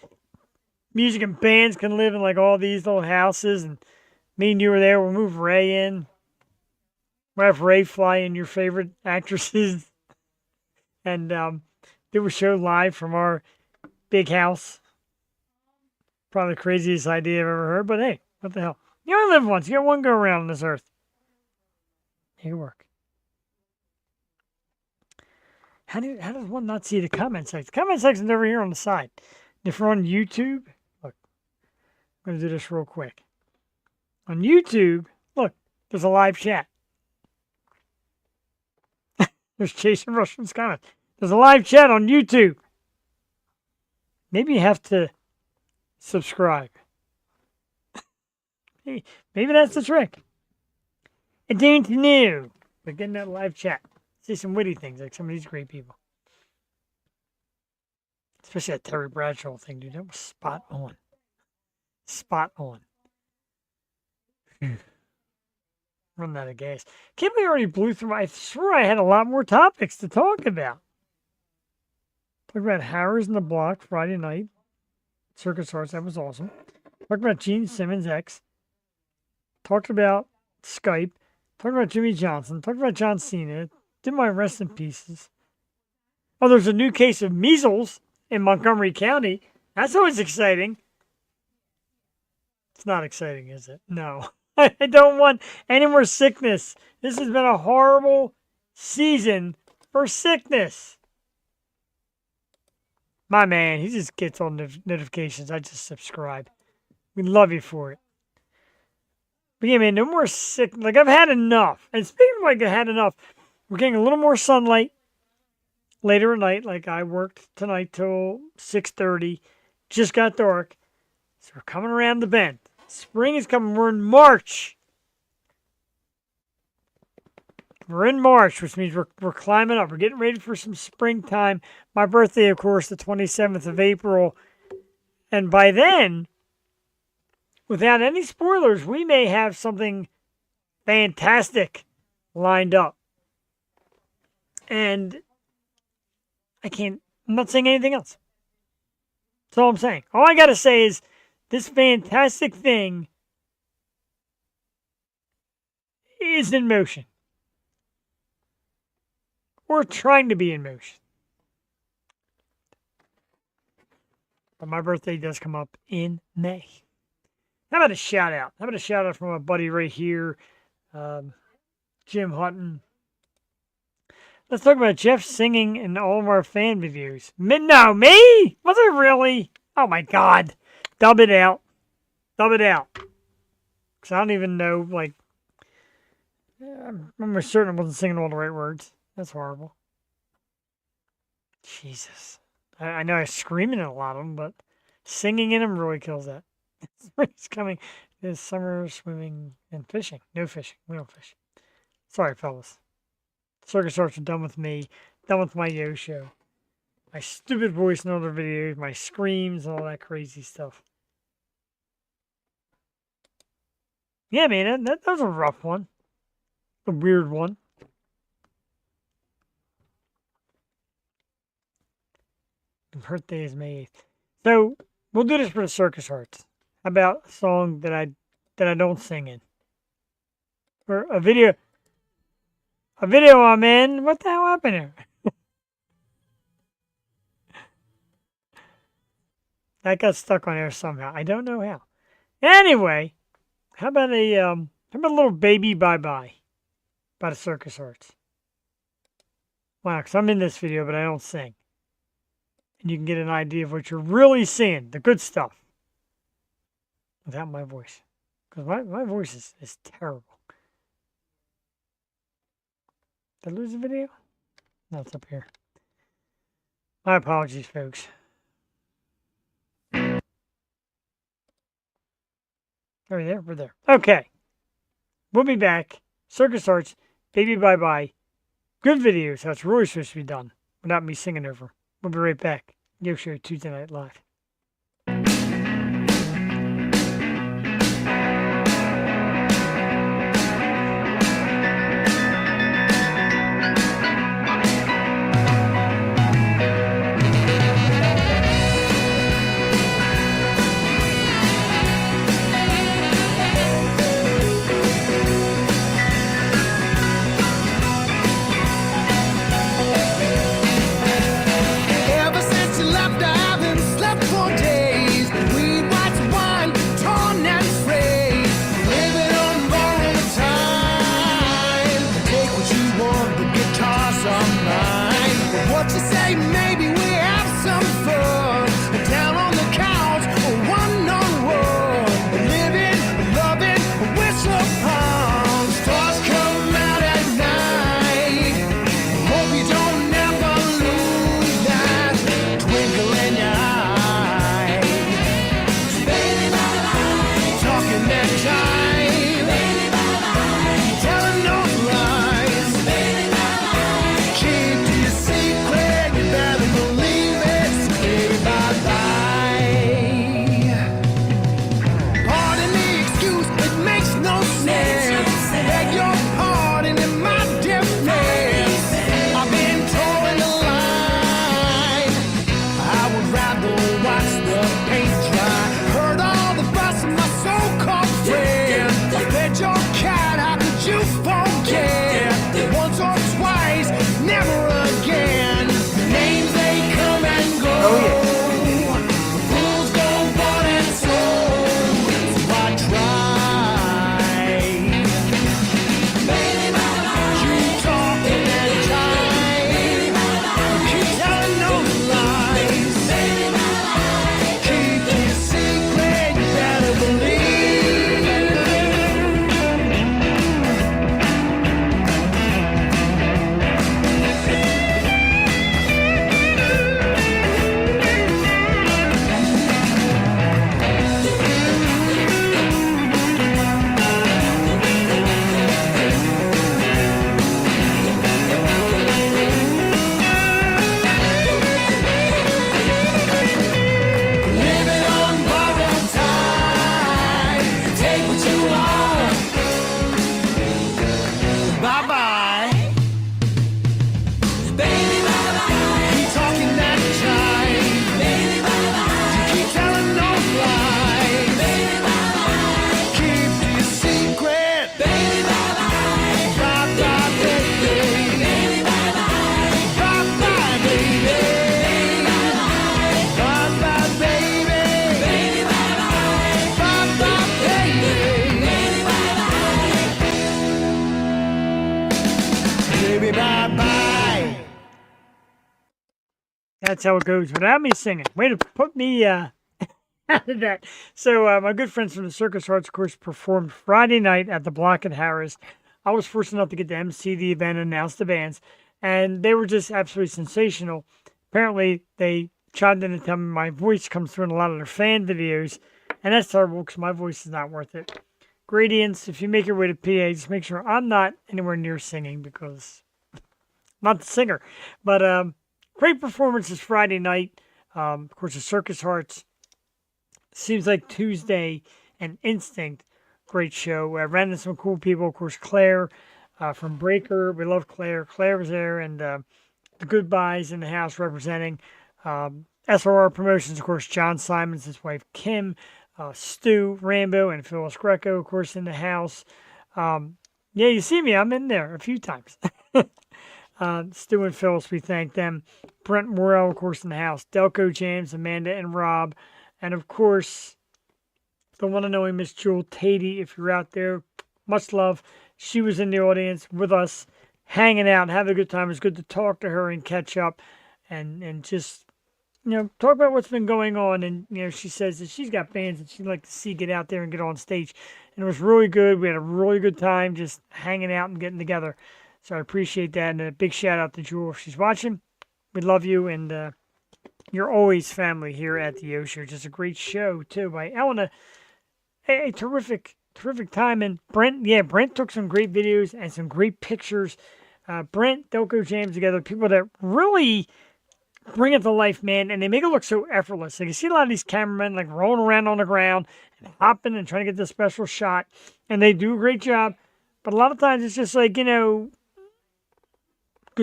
music and bands can live in like all these little houses, and me and you are there. We'll move Ray in. We'll have Ray fly in, your favorite actresses, and do a show live from our big house. Probably the craziest idea I've ever heard, but hey, what the hell? You only live once. You got one go around on this earth. Make it work. How does one not see the comment section? The comment section's over here on the side. If you're on YouTube, look, I'm going to do this real quick. On YouTube, look, there's a live chat. There's Jason Rushman's comment. There's a live chat on YouTube. Maybe you have to subscribe. Maybe that's the trick. I don't know. But getting that live chat. See some witty things like some of these great people. Especially that Terry Bradshaw thing, dude. That was spot on. Spot on. Run out of gas. Can't believe I already blew through. I swore I had a lot more topics to talk about. Talked about Harris and the Block Friday night. Circus Arts, that was awesome. Talked about Gene Simmons' ex. Talked about Skype. Talked about Jimmy Johnson. Talked about John Cena. Did my rest in pieces. Oh, there's a new case of measles in Montgomery County. That's always exciting. It's not exciting, is it? No. I don't want any more sickness. This has been a horrible season for sickness. My man, he just gets all notifications. I just subscribe. We love you for it. But yeah, man, no more sick. Like, I've had enough. And speaking of like I had enough, we're getting a little more sunlight later at night. Like, I worked tonight till 6:30. Just got dark. So we're coming around the bend. Spring is coming. We're in March. We're in March, which means we're climbing up. We're getting ready for some springtime. My birthday, of course, the 27th of April. And by then, without any spoilers, we may have something fantastic lined up. And I'm not saying anything else. That's all I'm saying. All I got to say is this fantastic thing is in motion. Or trying to be in motion. But my birthday does come up in May. How about a shout out? How about a shout out from my buddy right here, Jim Hutton. Let's talk about Jeff singing in all of our fan videos. No, me? Was it really? Oh my God. Dub it out. Dub it out. Because I don't even know, like, I'm almost certain I wasn't singing all the right words. That's horrible. Jesus. I know I was screaming in a lot of them, but singing in them really kills that. Spring's coming. This summer swimming and fishing. No fishing. We don't fish. Sorry, fellas. Circus Arts are done with me. Done with my yo show. My stupid voice in other videos. My screams and all that crazy stuff. Yeah, man. That was a rough one. A weird one. My birthday is May 8th. So we'll do this for the Circus Hearts. How about a song that I don't sing in? Or a video I'm in. What the hell happened here? That got stuck on there somehow. I don't know how. Anyway, how about a little Baby Bye Bye by the Circus Hearts? Wow, because I'm in this video, but I don't sing. And you can get an idea of what you're really seeing, the good stuff, without my voice. Because my voice is terrible. Did I lose the video? No, it's up here. My apologies, folks. Are we there? We're there. Okay. We'll be back. Circus Arts, Baby Bye Bye. Good videos. How it's really supposed to be done without me singing over. We'll be right back. Yo Show Tuesday Night Live. Ever since you left, I haven't slept for days. Weed, white wine, torn and frayed. Living on borrowed time. Take what you want, the guitars are mine. But what you say, maybe we have some fun. Down on the couch, one on one. Living, loving, whistle upon. Stars come out at night. Hope you don't ever lose that twinkle in your eye. Baby, bye bye. Talking that time. Baby, bye bye. Telling no lies. Baby, bye bye. Keep to your secret. You better believe it. So baby, bye bye. Pardon the excuse, it makes no sense. Beg your pardon in my defense. I've been towing the line. I would rather watch the paint dry. Heard all the fuss of my so-called friends. Fed your cat, how could you forget? Once or twice, never again. Names they come and go. Rules go bought and sold. So I try. Baby, bye bye. You talking and time. Keep telling no lies. Baby, bye bye. Keep your secret, you better believe. Living on borrowed time. Take what you want. Bye bye. Baby, bye bye. Keep talking that time. Baby, bye bye. You keep telling no lies. Baby, bye bye. Keep your secret. Baby, bye bye. Bye bye, baby. Baby, bye bye. Bye bye, baby. Bye bye, baby. Baby, bye bye. Bye bye, baby. Baby, bye bye. Baby, bye bye. That's how it goes without me singing. Way to put me out of that. So my good friends from the Circus Arts, of course, performed Friday night at the Block at Harris. I was fortunate enough to get to MC the event and announce the bands, and they were just absolutely sensational. Apparently, they chimed in and told me my voice comes through in a lot of their fan videos, and that's terrible because my voice is not worth it. Gradience, if you make your way to PA, just make sure I'm not anywhere near singing because I'm not the singer. But great performances Friday night. Of course, the Circus Hearts. Seems like Tuesday and Instinct. Great show. Ran into some cool people. Of course, Claire from Breaker. We love Claire. Claire was there, and the Goodbyes in the house representing. SRR Promotions, of course, John Simons, his wife Kim, Stu, Rambo, and Phyllis Greco, of course, in the house. Yeah, you see me. I'm in there a few times. Stu and Phyllis, we thank them. Brent Morrell, of course, in the house. Delco James, Amanda, and Rob. And, of course, the one and only Miss Jewel Tatey, if you're out there. Much love. She was in the audience with us, hanging out, having a good time. It was good to talk to her and catch up and just, talk about what's been going on. And, she says that she's got fans that she'd like to see get out there and get on stage. And it was really good. We had a really good time just hanging out and getting together. So I appreciate that. And a big shout out to Jewel if she's watching. We love you. And you're always family here at the O Show. Just a great show, too, by Elena. A terrific time. And Brent took some great videos and some great pictures. Brent, Delco James together, people that really bring it to life, man, and they make it look so effortless. Like you see a lot of these cameramen like rolling around on the ground and hopping and trying to get this special shot, and they do a great job. But a lot of times it's just like, good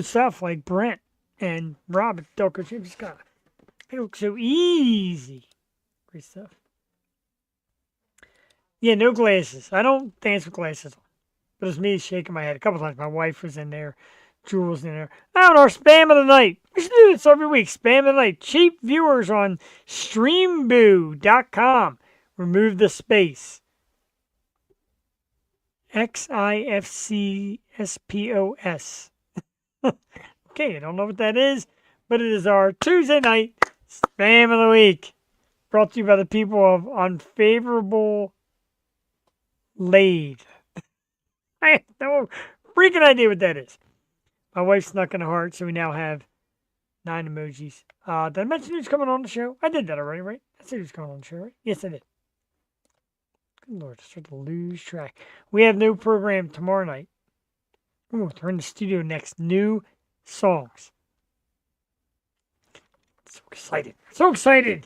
stuff like Brent and Rob at Delco James. It looks so easy. Great stuff. Yeah, no glasses. I don't dance with glasses on. But it's me shaking my head. A couple times my wife was in there. Jewel was in there. Oh, and our spam of the night. We should do this every week. Spam of the night. Cheap viewers on streamboo.com. Remove the space. XIFCSPOS. Okay, I don't know what that is, but it is our Tuesday night spam of the week. Brought to you by the people of Unfavorable Lathe. I have no freaking idea what that is. My wife snuck in a heart, so we now have 9 emojis. Did I mention who's coming on the show? I did that already, right? I said who's coming on the show, right? Yes, I did. Good Lord, I start to lose track. We have no program tomorrow night. Ooh, they're in the studio next. New songs. So excited. So excited.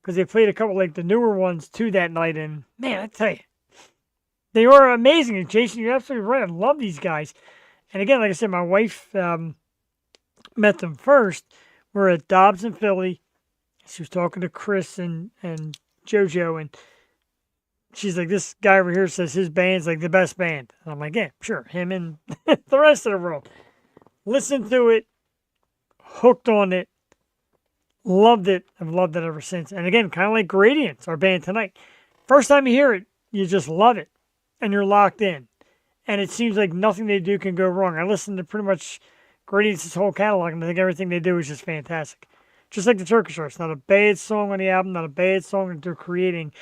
Because they played a couple like the newer ones too that night. And man, I tell you, they are amazing. And Jason, you're absolutely right. I love these guys. And again, like I said, my wife met them first. We're at Dobbs in Philly. She was talking to Chris and JoJo, and she's like, this guy over here says his band's like the best band. And I'm like, yeah, sure. Him and the rest of the world. Listened to it. Hooked on it. Loved it. I've loved it ever since. And again, kind of like Gradience, our band tonight. First time you hear it, you just love it. And you're locked in. And it seems like nothing they do can go wrong. I listened to pretty much Gradience's whole catalog, and I think everything they do is just fantastic. Just like the Turkish Horse. Not a bad song on the album, not a bad song that they're creating.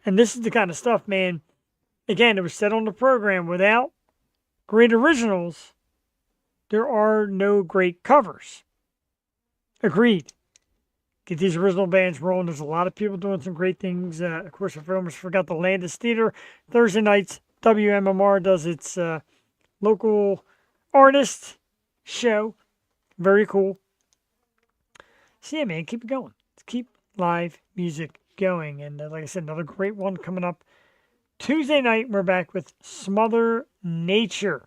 And this is the kind of stuff, man. Again, it was said on the program, without great originals, there are no great covers. Agreed. Get these original bands rolling. There's a lot of people doing some great things. Of course, if I almost forgot the Landis Theater. Thursday nights, WMMR does its local artist show. Very cool. So yeah, man, keep it going. Keep live music going. And like I said, another great one coming up. Tuesday night, we're back with Smother Nature.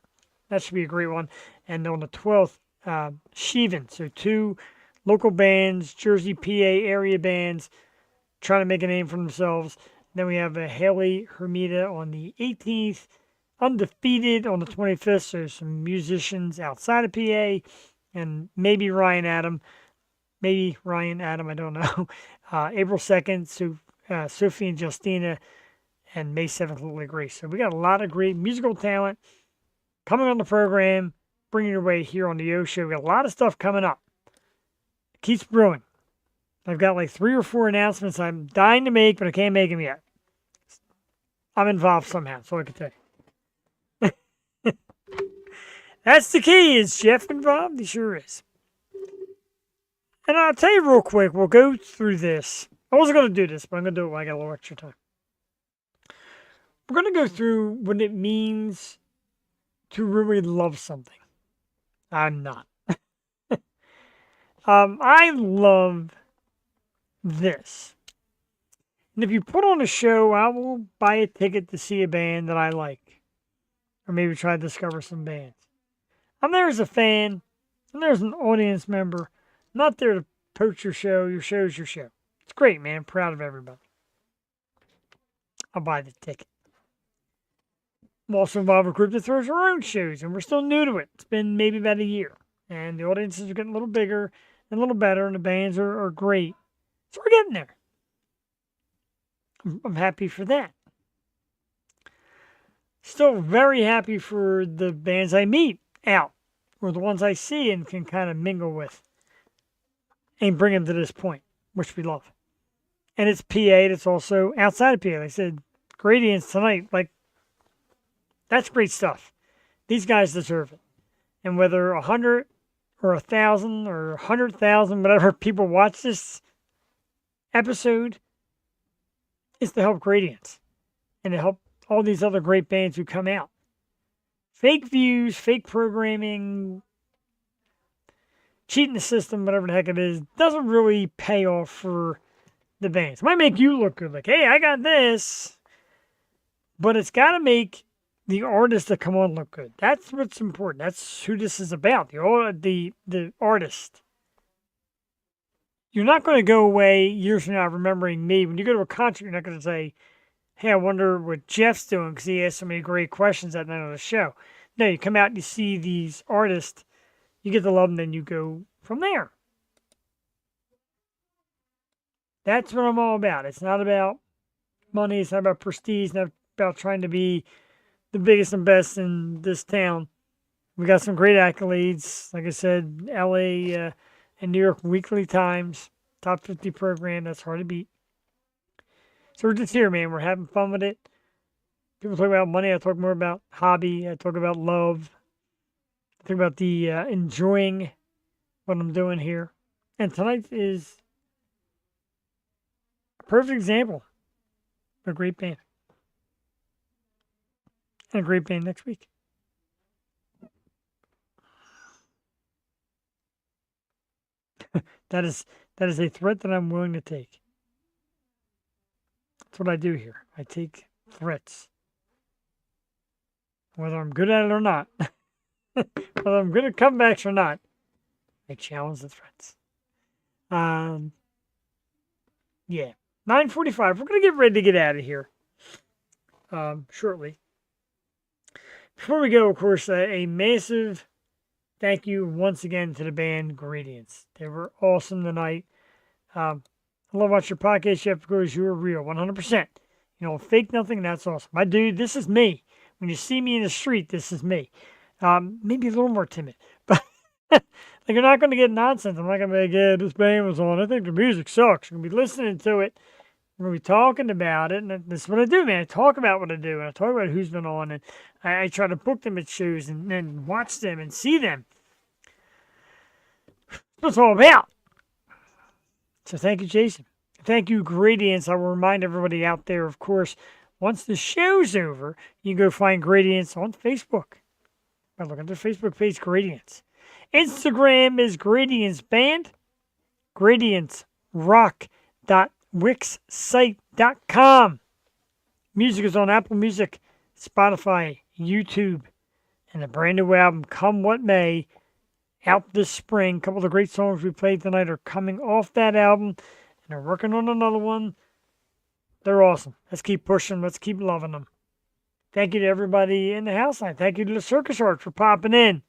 That should be a great one. And on the 12th, Sheevan. So 2 local bands, Jersey, PA area bands, trying to make a name for themselves. Then we have a Haley Hermida on the 18th, Undefeated on the 25th. So some musicians outside of PA, and maybe Ryan Adam, I don't know. April 2nd, so Sophie and Justina, and May 7th, Lily Grace. So we got a lot of great musical talent coming on the program, bringing your way here on the O Show. We got a lot of stuff coming up. It keeps brewing. I've got like 3 or 4 announcements I'm dying to make, but I can't make them yet. I'm involved somehow, that's all I can tell you. That's the key. Is Jeff involved? He sure is. And I'll tell you real quick, we'll go through this. I wasn't going to do this, but I'm going to do it when I got a little extra time. We're going to go through what it means to really love something. I'm not. I love this. And if you put on a show, I will buy a ticket to see a band that I like. Or maybe try to discover some bands. I'm there as a fan. I'm there as an audience member. I'm not there to Poach your show. Your show's your show. It's great, man. Proud of everybody. I'll buy the ticket. I'm also involved with a group that throws our own shows, and we're still new to it. It's been maybe about a year. And the audiences are getting a little bigger and a little better, and the bands are great. So we're getting there. I'm happy for that. Still very happy for the bands I meet out, or the ones I see and can kind of mingle with and bring them to this point, which we love. And it's PA, it's also outside of PA. Like I said, Gradience tonight, like, that's great stuff. These guys deserve it. And whether 100 or 1,000 or 100,000, whatever people watch this episode, is to help Gradience and to help all these other great bands who come out. Fake views, fake programming, cheating the system, whatever the heck it is, doesn't really pay off for the bands. It might make you look good, like, hey, I got this. But it's got to make the artist that come on look good. That's what's important. That's who this is about, the artist. You're not going to go away years from now remembering me. When you go to a concert, you're not going to say, hey, I wonder what Jeff's doing because he asked so many great questions that night on the show. No, you come out and you see these artists, you get to love them, then you go from there. That's what I'm all about. It's not about money. It's not about prestige. It's not about trying to be the biggest and best in this town. We got some great accolades. Like I said, LA and New York Weekly Times, top 50 program. That's hard to beat. So we're just here, man. We're having fun with it. People talk about money. I talk more about hobby. I talk about love. I talk about the enjoying what I'm doing here. And tonight is a perfect example of a great band. And a great band next week. That is a threat that I'm willing to take. That's what I do here. I take threats. Whether I'm good at it or not. Whether I'm good at comebacks or not. I challenge the threats. Yeah. 9:45. We're going to get ready to get out of here. Shortly. Before we go, of course, a massive thank you once again to the band Gradience. They were awesome tonight. I love watching your podcast, Jeff, because you were real, 100%. You know, fake nothing, that's awesome. My dude, this is me. When you see me in the street, this is me. Maybe a little more timid. But like, you're not going to get nonsense. I'm not going to be like, yeah, this band was on. I think the music sucks. You're going to be listening to it. We're going to be talking about it. And this is what I do, man. I talk about what I do. And I talk about who's been on. And I try to book them at shows and watch them and see them. That's what it's all about. So thank you, Jason. Thank you, Gradience. I will remind everybody out there, of course, once the show's over, you can go find Gradience on Facebook. By looking at their Facebook page, Gradience. Instagram is Gradience Band. GradienceRock.wixsite.com. Music is on Apple Music, Spotify, YouTube, and a brand new album, Come What May, out this spring. A couple of the great songs we played tonight are coming off that album, and they're working on another one. They're awesome. Let's keep pushing. Let's keep loving them. Thank you to everybody in the house line. Thank you to the Circus Arts for popping in.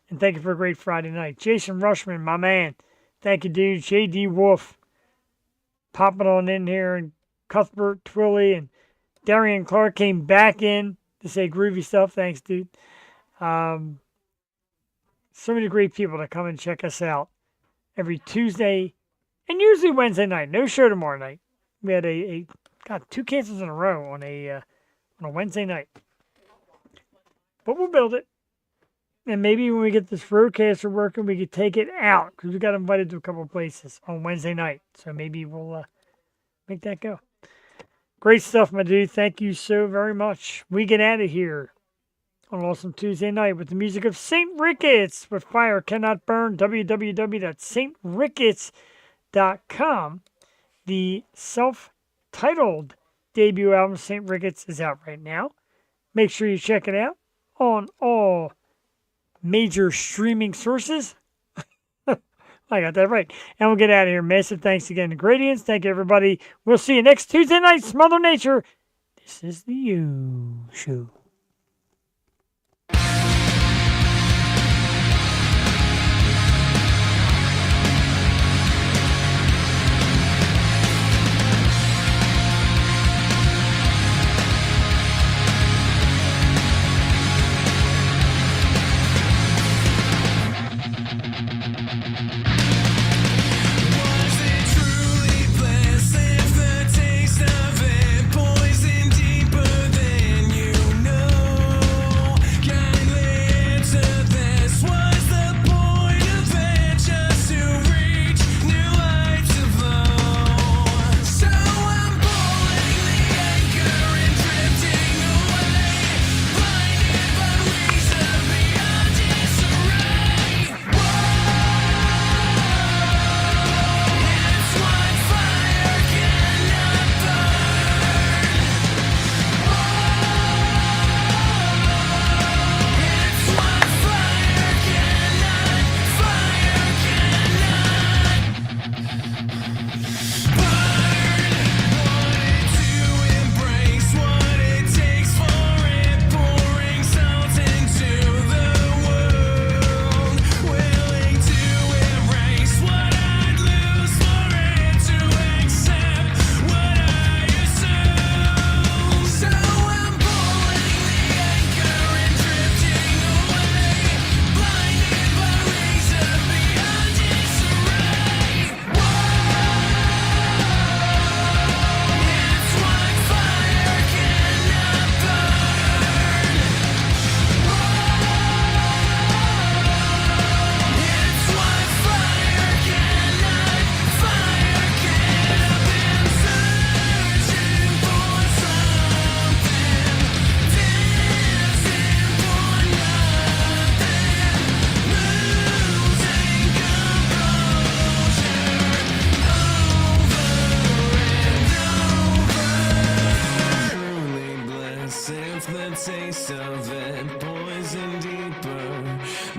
And thank you for a great Friday night. Jason Rushman, my man. Thank you, dude. J.D. Wolf popping on in here. And Cuthbert Twilley and Darian Clark came back in to say groovy stuff. Thanks, dude. So many great people that come and check us out every Tuesday and usually Wednesday night. No show tomorrow night. We had two cancels in a row on a Wednesday night. But we'll build it. And maybe when we get this roadcaster working, we could take it out because we got invited to a couple of places on Wednesday night. So maybe we'll make that go. Great stuff, my dude. Thank you so very much. We get out of here on Awesome Tuesday night with the music of St. Ricketts with Fire Cannot Burn, www.saintricketts.com. The self-titled debut album, St. Ricketts, is out right now. Make sure you check it out on all major streaming sources I got that right. And we'll get out of here. Massive thanks again to Gradience. Thank you, everybody. We'll see you next Tuesday night, Smother Nature. This is the You Show. Taste of it, poison deeper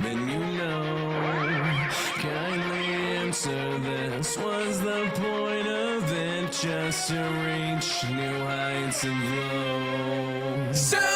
than you know. Kindly answer this. Was the point of it just to reach new heights of glow? So